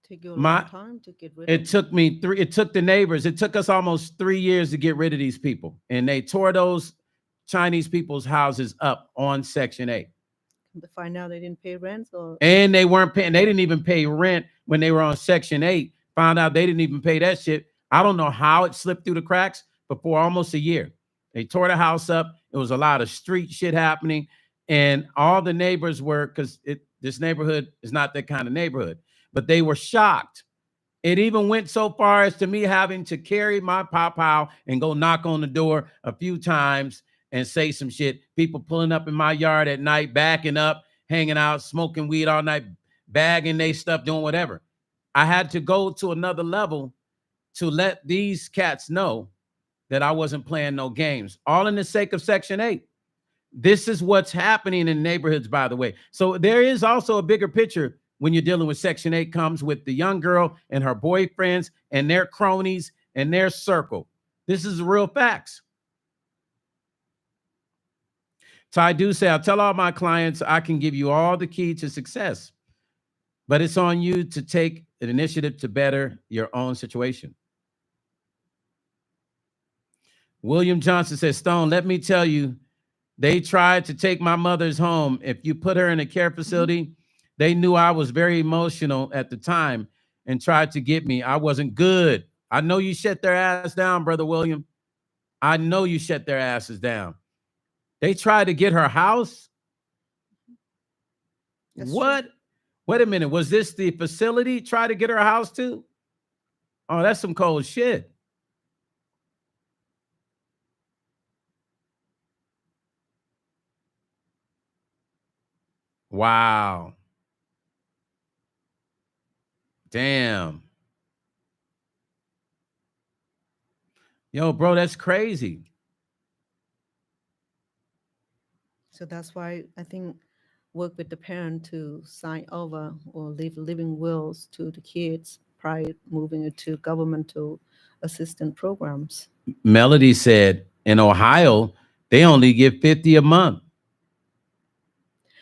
Take you a long time to get rid of. It took me it took the neighbors, it took us almost 3 years to get rid of these people. And they tore those Chinese people's houses up on Section 8. To find out they didn't pay rent, and they weren't paying, they didn't even pay rent when they were on Section 8. Found out they didn't even pay that shit. I don't know how it slipped through the cracks, but for almost a year. They tore the house up. It was a lot of street shit happening. And all the neighbors were, because this neighborhood is not that kind of neighborhood, but they were shocked. It even went so far as to me having to carry my pow and go knock on the door a few times and say some shit. People pulling up in my yard at night, backing up, hanging out, smoking weed all night, bagging they stuff, doing whatever. I had to go to another level to let these cats know that I wasn't playing no games, all in the sake of Section 8. This is what's happening in neighborhoods, by the way. So there is also a bigger picture when you're dealing with Section 8, comes with the young girl and her boyfriends and their cronies and their circle. This is the real facts. Ty do say, I'll tell all my clients I can give you all the key to success, but it's on you to take an initiative to better your own situation. William Johnson says, Stone, let me tell you, they tried to take my mother's home. If you put her in a care facility, they knew I was very emotional at the time and tried to get me. I wasn't good. I know you shut their ass down, Brother William. I know you shut their asses down. They tried to get her house. That's what? True. Wait a minute. Was this the facility try to get her house too? Oh, that's some cold shit. Wow. Damn. Yo, bro, that's crazy. So that's why I think work with the parent to sign over or leave living wills to the kids prior moving into governmental assistance programs. Melody said in Ohio, they only give $50 a month.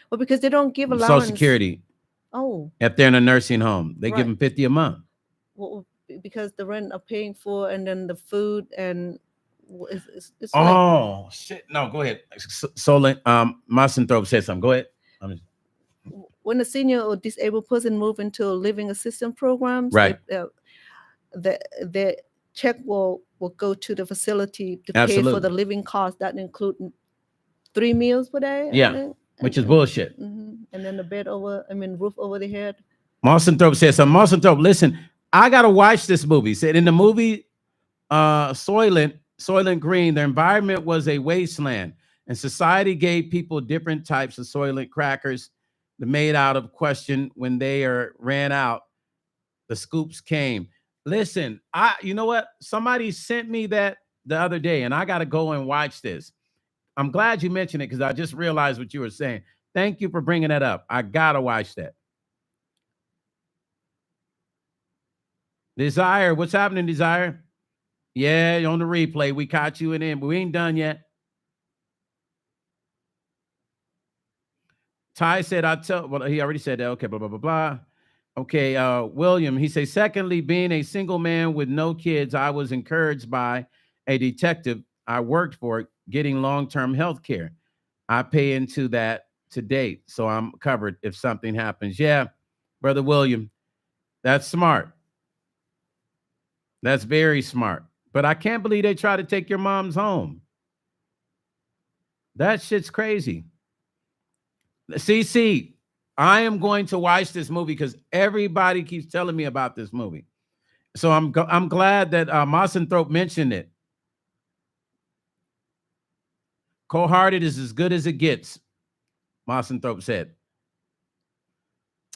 Well, because they don't give Social allowance. Security. Oh, If they're in a nursing home, they give Right. them 50 a month. well, because the rent are paying for, and then the food, and it's like Oh shit! No, go ahead. Solent, Massenthrope said something. Go ahead. when a senior or disabled person move into living assistance programs, Right. the check will go to the facility to pay for Absolutely. the living cost. That include 3 meals per day. Yeah, which is bullshit. And then the roof over the head. Massenthrope said something. Massenthrope, listen, I gotta watch this movie. Said in the movie, Soylent Green, the environment was a wasteland, and society gave people different types of Soylent crackers made out of question. When they ran out, the scoops came. Listen, you know what? Somebody sent me that the other day, and I got to go and watch this. I'm glad you mentioned it because I just realized what you were saying. Thank you for bringing that up. I got to watch that. Desire, what's happening, Desire? Yeah, on the replay. We caught you in, but we ain't done yet. Ty said, well, he already said that. Okay, blah, blah, blah, blah. Okay, William, he says, secondly, being a single man with no kids, I was encouraged by a detective I worked for getting long-term health care. I pay into that to date, so I'm covered if something happens. Yeah, Brother William, that's smart. That's very smart. But I can't believe they try to take your mom's home. That shit's crazy. CC, I am going to watch this movie because everybody keeps telling me about this movie. So I'm glad that Massenthrope mentioned it. Cold-hearted is as good as it gets, Massenthrope said.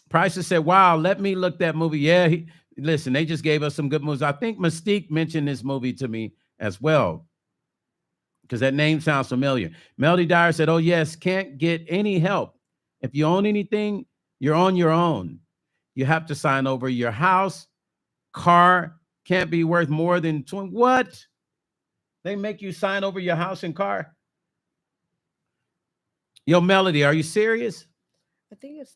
Price said, wow, let me look that movie. Yeah, listen, they just gave us some good movies. I think Mystique mentioned this movie to me as well, because that name sounds familiar. Melody Dyer said, oh, yes, can't get any help. If you own anything, you're on your own. You have to sign over your house. Car can't be worth more than 20. What? They make you sign over your house and car? Yo, Melody, are you serious? I think it's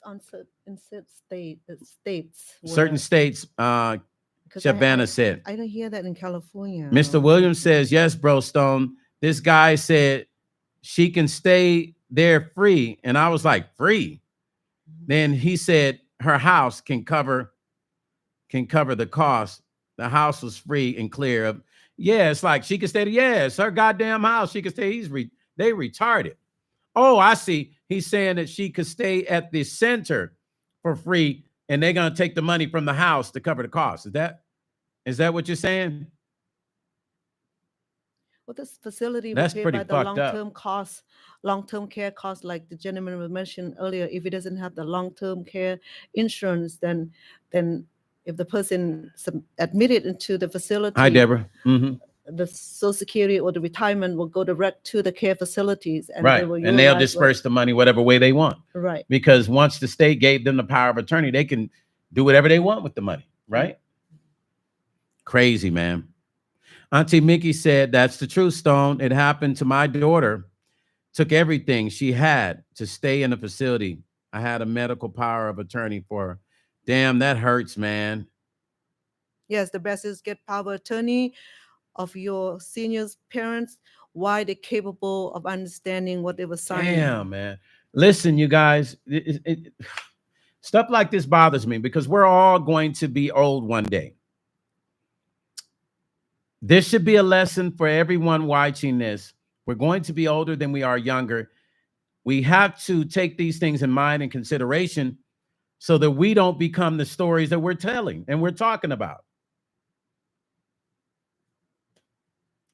in states. Certain states, Banna said. I don't hear that in California. Mr. Williams says, yes, bro, Stone. This guy said she can stay there free. And I was like, free? Then he said her house can cover the cost. The house was free and clear of. Yeah, it's like she can stay there. Yeah, it's her goddamn house. She can stay. They retarded. Oh, I see. He's saying that she could stay at the center for free, and they're gonna take the money from the house to cover the cost. Is that what you're saying? Well, this facility That's will pay by the long-term care costs, like the gentleman was mentioned earlier. If it doesn't have the long-term care insurance, then if the person admitted into the facility, hi, Deborah. The Social Security or the retirement will go direct to the care facilities, and right, and they'll disperse the money whatever way they want. Right, because once the state gave them the power of attorney, they can do whatever they want with the money. Right? Crazy, man. Auntie Mickey said, that's the truth, Stone. It happened to my daughter. Took everything she had to stay in the facility. I had a medical power of attorney for her. Damn, that hurts, man. Yes, the best is get power of attorney of your seniors' parents, why they're capable of understanding what they were signing. Damn, man. Listen, you guys, stuff like this bothers me because we're all going to be old one day. This should be a lesson for everyone watching this. We're going to be older than we are younger. We have to take these things in mind and consideration so that we don't become the stories that we're telling and we're talking about.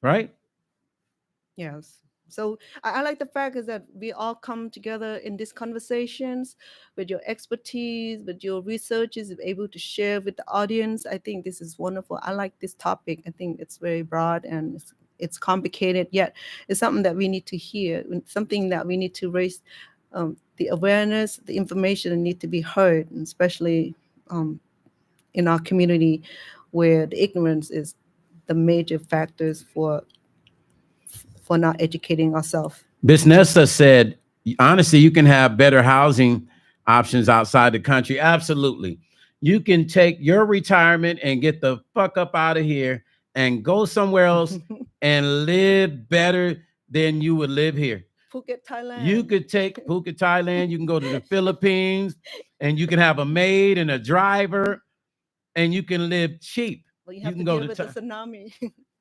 Right? Yes. So I like the fact is that we all come together in these conversations with your expertise, with your researches, able to share with the audience. I think this is wonderful. I like this topic. I think it's very broad and it's complicated, yet it's something that we need to hear, something that we need to raise the awareness, the information that need to be heard, and especially in our community where the ignorance is the major factors for not educating ourselves. Bisnessa said, Honestly, you can have better housing options outside the country. Absolutely. You can take your retirement and get the fuck up out of here and go somewhere else and live better than you would live here. Phuket, Thailand. You could take Phuket, Thailand. You can go to the Philippines and you can have a maid and a driver and you can live cheap. Well, you You have can to go deal to with the tsunami.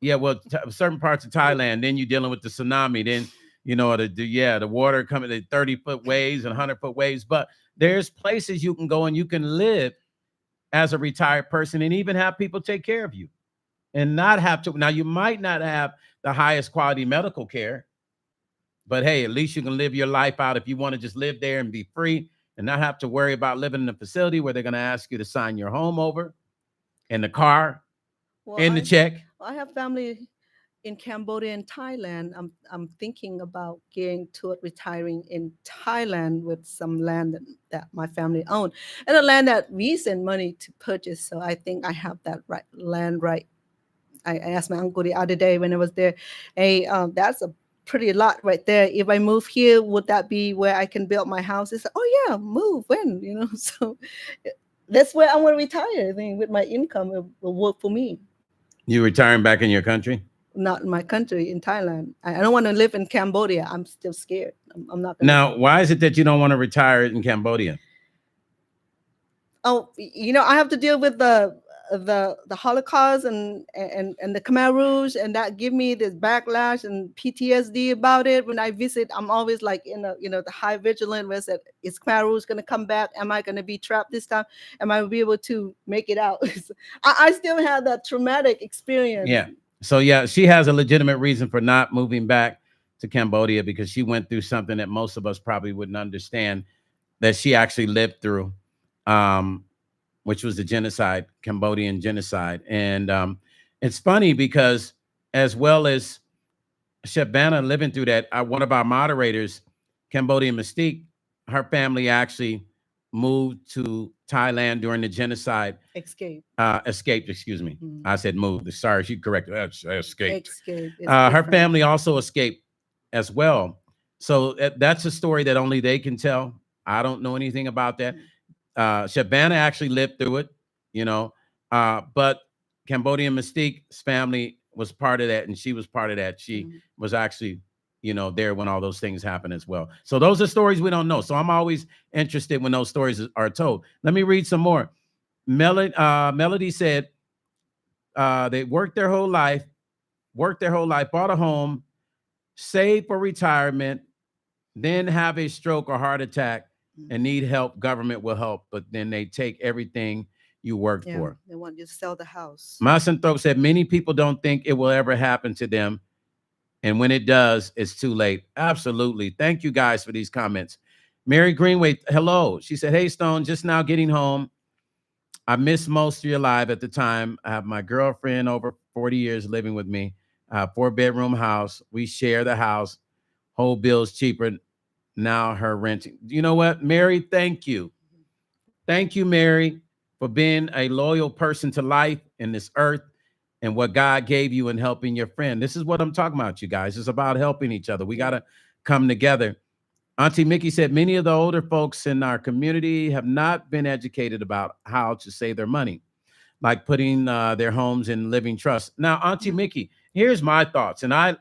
yeah, well, certain parts of Thailand, then you're dealing with the tsunami. Then, you know, the water coming at 30-foot waves and 100-foot waves. But there's places you can go and you can live as a retired person and even have people take care of you and not have to. Now, you might not have the highest quality medical care, but hey, at least you can live your life out if you want to just live there and be free and not have to worry about living in a facility where they're going to ask you to sign your home over and the car and the check. I have family in Cambodia and Thailand. I'm thinking about getting to retiring in Thailand with some land that my family owned and a land that we send money to purchase. So I think I have that land right. I asked my uncle the other day when I was there, hey, that's a pretty lot right there. If I move here, would that be where I can build my house? He said, oh yeah, move when, you know. So that's where I want to retire. I think with my income, it will work for me. You retiring back in your country? Not in my country, in Thailand. I don't want to live in Cambodia. I'm still scared. I'm not. Now, why is it that you don't want to retire in Cambodia? Oh, you know, I have to deal with the Holocaust and the Khmer Rouge, and that give me this backlash and PTSD about it. When I visit, I'm always like in a, you know, the high vigilant where I said, is Khmer Rouge going to come back? Am I going to be trapped this time? Am I be able to make it out? I still have that traumatic experience. Yeah. So yeah, she has a legitimate reason for not moving back to Cambodia because she went through something that most of us probably wouldn't understand that she actually lived through, which was the genocide, Cambodian genocide. And it's funny because as well as Chef Banna living through that, one of our moderators, Cambodian Mystique, her family actually moved to Thailand during the genocide. Escaped, excuse me. Mm-hmm. I said moved. Sorry, she corrected. Escaped. Her family also escaped as well. So that's a story that only they can tell. I don't know anything about that. Chef Banna actually lived through it, you know, but Cambodian Mystique's family was part of that, and she was part of that. She was actually, you know, there when all those things happen as well. So those are stories we don't know. So I'm always interested when those stories are told. Let me read some more. Melody said they worked their whole life, bought a home, saved for retirement, then have a stroke or heart attack and need help. Government will help, but then they take everything you worked for. They want you to sell the house. Masanthrop said many people don't think it will ever happen to them. And when it does, it's too late. Absolutely. Thank you guys for these comments. Mary Greenway, hello. She said, hey, Stone, just now getting home. I missed most of your live at the time. I have my girlfriend over 40 years living with me. 4-bedroom house. We share the house. Whole bill's cheaper. Now her renting. You know what, Mary? Thank you. Thank you, Mary, for being a loyal person to life and this earth and what God gave you and helping your friend. This is what I'm talking about, you guys. It's about helping each other. We got to come together. Auntie Mickey said many of the older folks in our community have not been educated about how to save their money, like putting their homes in living trust. Now, Auntie Mickey, here's my thoughts. And I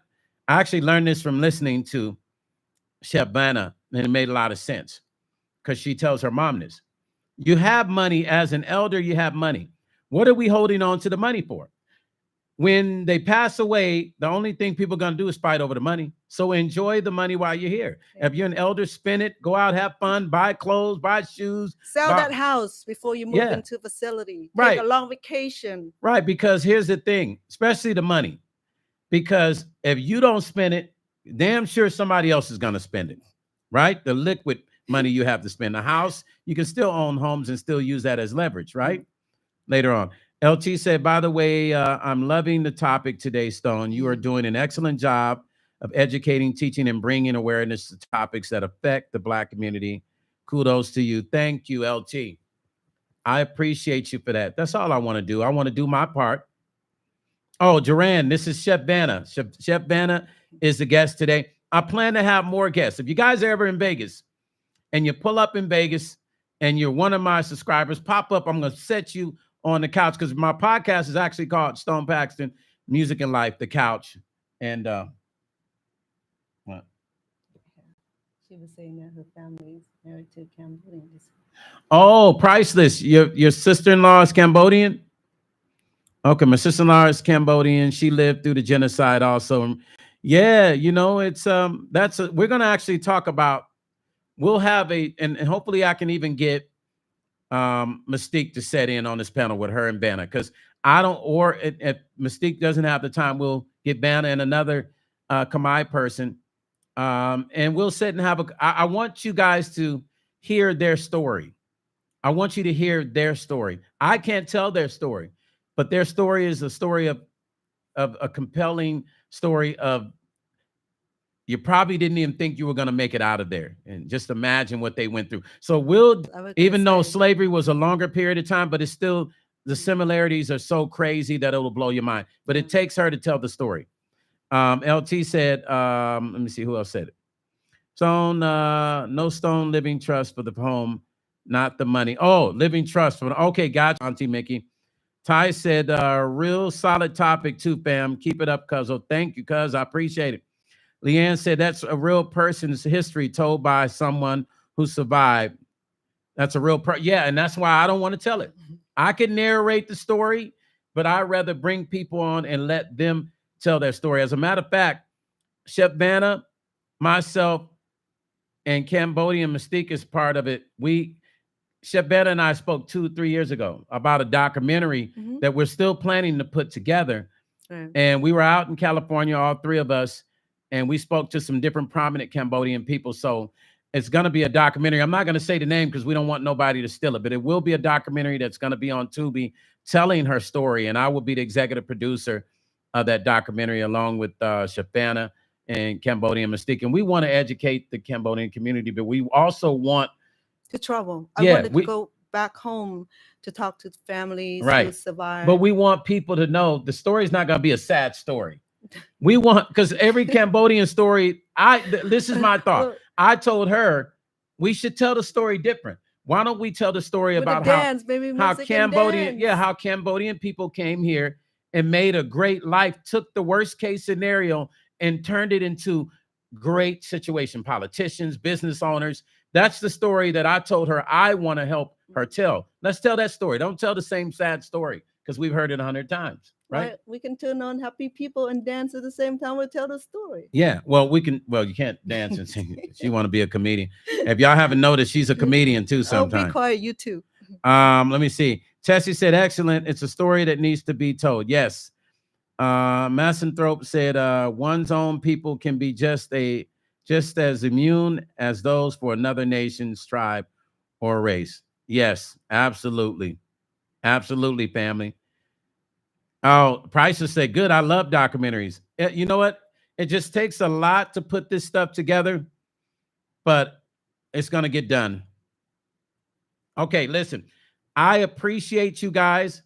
actually learned this from listening to Chef Banna, and it made a lot of sense because she tells her mom this. You have money as an elder, you have money. What are we holding on to the money for? When they pass away, the only thing people are going to do is fight over the money. So enjoy the money while you're here. If you're an elder, spend it, go out, have fun, buy clothes, buy shoes. Sell that house before you move into a facility. Take a long vacation. Right, because here's the thing, especially the money. Because if you don't spend it, damn sure somebody else is going to spend it, right? The liquid money you have to spend. A house, you can still own homes and still use that as leverage, right? Later on. LT said, by the way, I'm loving the topic today, Stone. You are doing an excellent job of educating, teaching, and bringing awareness to topics that affect the Black community. Kudos to you. Thank you, LT. I appreciate you for that. That's all I want to do. I want to do my part. Oh, Duran, this is Chef Banna. Chef Banna is the guest today. I plan to have more guests. If you guys are ever in Vegas and you pull up in Vegas and you're one of my subscribers, pop up. I'm going to set you on the couch because my podcast is actually called Stone Paxton Music and Life, The Couch. And what? She was saying that her family is married to Cambodians. Oh, priceless. Your sister-in-law is Cambodian? Okay, my sister-in-law is Cambodian. She lived through the genocide also. Yeah, you know, it's we're gonna actually talk about, we'll have and hopefully I can even get Mystique to set in on this panel with her and Banna, because I don't, or if Mystique doesn't have the time, we'll get Banna and another Khmer person. And we'll sit and have I want you guys to hear their story. I want you to hear their story. I can't tell their story, but their story is a story of a compelling story of, you probably didn't even think you were going to make it out of there. And just imagine what they went through. So even though slavery was a longer period of time, but it's still, the similarities are so crazy that it'll blow your mind. But it takes her to tell the story. LT said, let me see who else said it. Stone, no Stone Living Trust for the home, not the money. Oh, Living Trust for, okay, gotcha, Auntie Mickey. Ty said, real solid topic too, fam. Keep it up, cuz. Oh, thank you, cuz. I appreciate it. Leanne said, that's a real person's history told by someone who survived. That's a real yeah, and that's why I don't want to tell it. I can narrate the story, but I'd rather bring people on and let them tell their story. As a matter of fact, Chef Banna, myself, and Cambodian Mystique is part of it. Chef Banna and I spoke 2-3 years ago about a documentary that we're still planning to put together. And we were out in California, all three of us, and we spoke to some different prominent Cambodian people. So it's going to be a documentary. I'm not going to say the name because we don't want nobody to steal it, but it will be a documentary that's going to be on Tubi telling her story. And I will be the executive producer of that documentary along with Chef Banna and Cambodian Mystique. And we want to educate the Cambodian community, but we also want to travel. I wanted to go back home to talk to families who survived. But we want people to know the story is not going to be a sad story. We want, because every Cambodian story, this is my thought. I told her we should tell the story different. Why don't we tell the story about how Cambodian people came here and made a great life, took the worst case scenario and turned it into great situation. Politicians, business owners. That's the story that I told her I want to help her tell. Let's tell that story. Don't tell the same sad story because we've heard it 100 times. Right? We can turn on happy people and dance at the same time. We'll tell the story. Yeah. Well, we can. Well, you can't dance and sing. She want to be a comedian. If y'all haven't noticed, she's a comedian too. Sometimes. Oh, be quiet, you too. Let me see. Tessie said, "Excellent. It's a story that needs to be told." Yes. Massenthrope said, "One's own people can be just as immune as those for another nation's tribe or race." Yes, absolutely, absolutely, family. Oh, Prices said, good. I love documentaries. You know what? It just takes a lot to put this stuff together, but it's going to get done. Okay, listen. I appreciate you guys.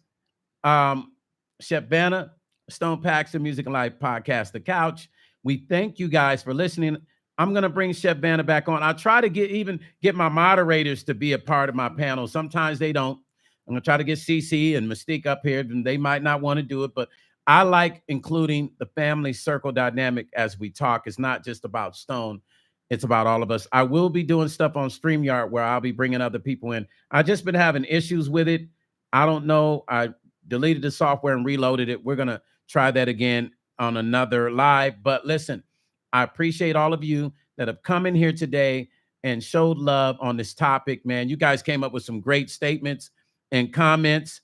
Chef Banna, Stone Paxton Music and Life Podcast, The Couch. We thank you guys for listening. I'm going to bring Chef Banna back on. I try to get my moderators to be a part of my panel. Sometimes they don't. I'm going to try to get CC and Mystique up here, and they might not want to do it, but I like including the family circle dynamic as we talk. It's not just about Stone. It's about all of us. I will be doing stuff on StreamYard where I'll be bringing other people in. I've just been having issues with it. I don't know. I deleted the software and reloaded it. We're going to try that again on another live. But listen, I appreciate all of you that have come in here today and showed love on this topic, man. You guys came up with some great statements and comments.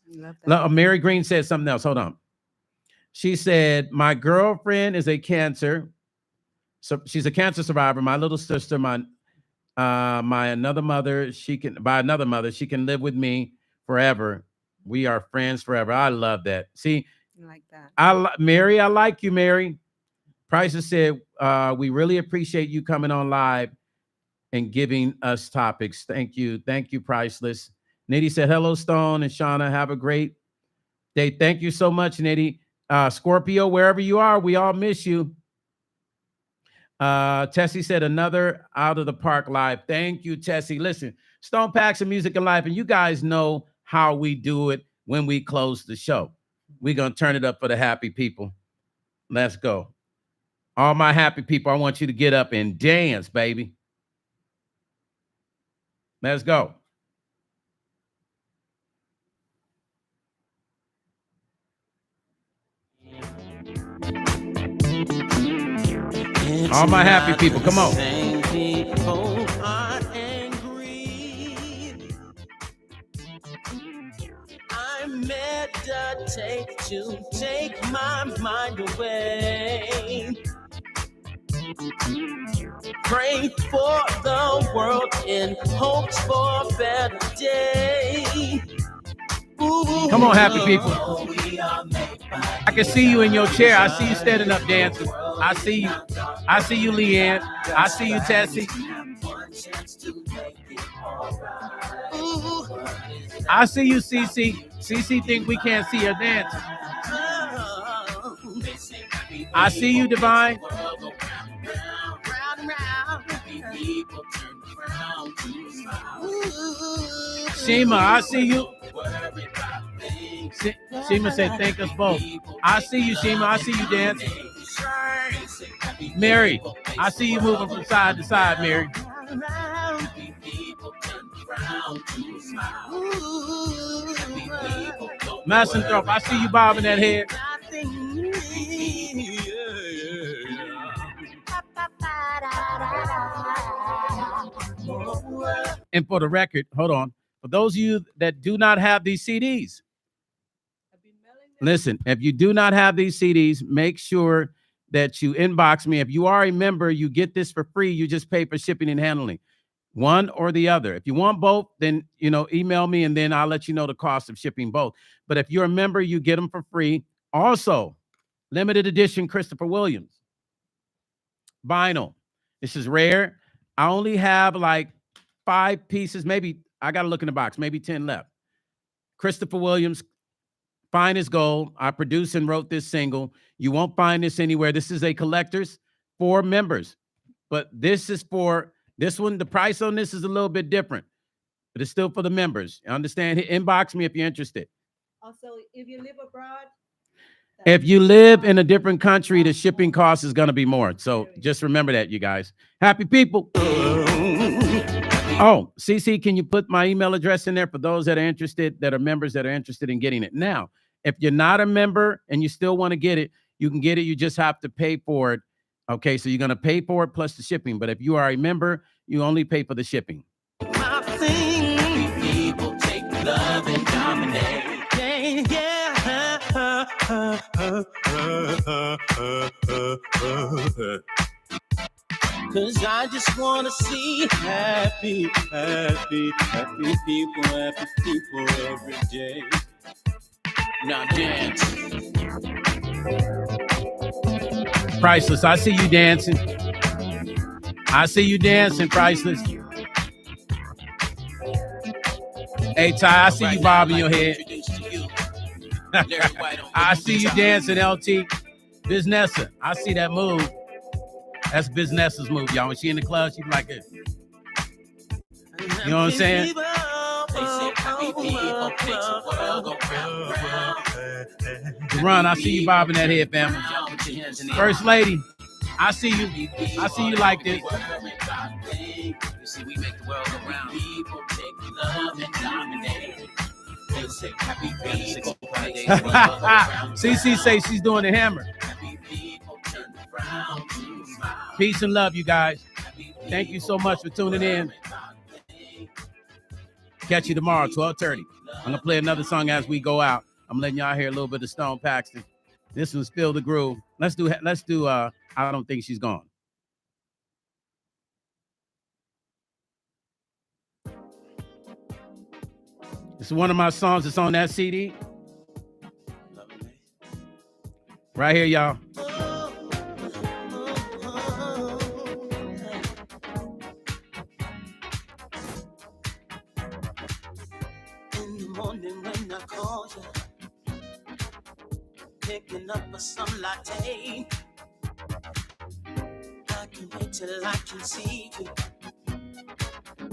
Mary Green said something else. Hold on. She said, my girlfriend is a cancer. So she's a cancer survivor. My little sister, my another mother, she can live with me forever. We are friends forever. I love that. See, I like that. Mary, I like you, Mary. Prices said, we really appreciate you coming on live and giving us topics. Thank you. Thank you, Priceless. Nitty said, hello, Stone and Shauna. Have a great day. Thank you so much, Nitty. Scorpio, wherever you are, we all miss you. Tessie said another out of the park live. Thank you, Tessie. Listen, Stone Paxton Music and Life, and you guys know how we do it when we close the show. We're going to turn it up for the happy people. Let's go. All my happy people, I want you to get up and dance, baby. Let's go. All my happy people, come on. People are angry. I meditate to take my mind away. Pray for the world in hopes for a better day. Ooh, come on, happy people. I can see you in your chair. I see you standing up dancing. I see you. I see you, Leanne. I see you, Tessie. I see you, Cece. Cece think we can't see her dancing. I see you, Divine. Shima, I see you. Shima said, thank us both. I see you, Shima. I see you dancing. Mary, I see you moving from side to side, Mary. Massenthrop, I see you bobbing that head. And for the record, hold on. For those of you that do not have these CDs, listen, if you do not have these CDs, make sure that you inbox me. If you are a member, you get this for free. You just pay for shipping and handling, one or the other. If you want both, then, email me and then I'll let you know the cost of shipping both. But if you're a member, you get them for free. Also, limited edition Christopher Williams vinyl. This is rare. I only have like 5 pieces. Maybe I got to look in the box, maybe 10 left. Christopher Williams, Fine as Gold. I produced and wrote this single. You won't find this anywhere. This is a collector's for members, but this is for this one. The price on this is a little bit different, but it's still for the members. Understand? Inbox me if you're interested. Also, if you live abroad, if you live in a different country, the shipping cost is going to be more. So just remember that, you guys. Happy people. Oh, CC, can you put my email address in there for those that are interested, that are members that are interested in getting it? Now, if you're not a member and you still want to get it, you can get it. You just have to pay for it. Okay, so you're going to pay for it plus the shipping. But if you are a member, you only pay for the shipping. People take love and dominate. Cause I just want to see happy people every day. Now dance. Priceless, I see you dancing. I see you dancing, Priceless. Hey, Ty, I see you bobbing your head. I see you dancing, LT. Biznessa, I see that move. That's Biznessa's move, y'all. When she in the club, she be like this. You know what I'm saying? Run, I see you bobbing that head, family. First lady, I see you. I see you like this. We make the world go round. People take love and dominate. CC say she's doing the hammer. Peace and love, you guys. Thank you so much for tuning in. Catch you tomorrow, 12:30. I'm gonna play another song as we go out. I'm letting y'all hear a little bit of Stone Paxton. This one's Feel the Groove. Let's do I Don't Think She's Gone. This is one of my songs that's on that CD. Right here, y'all. In the morning when I call you, picking up a some latte, I can till I can see you.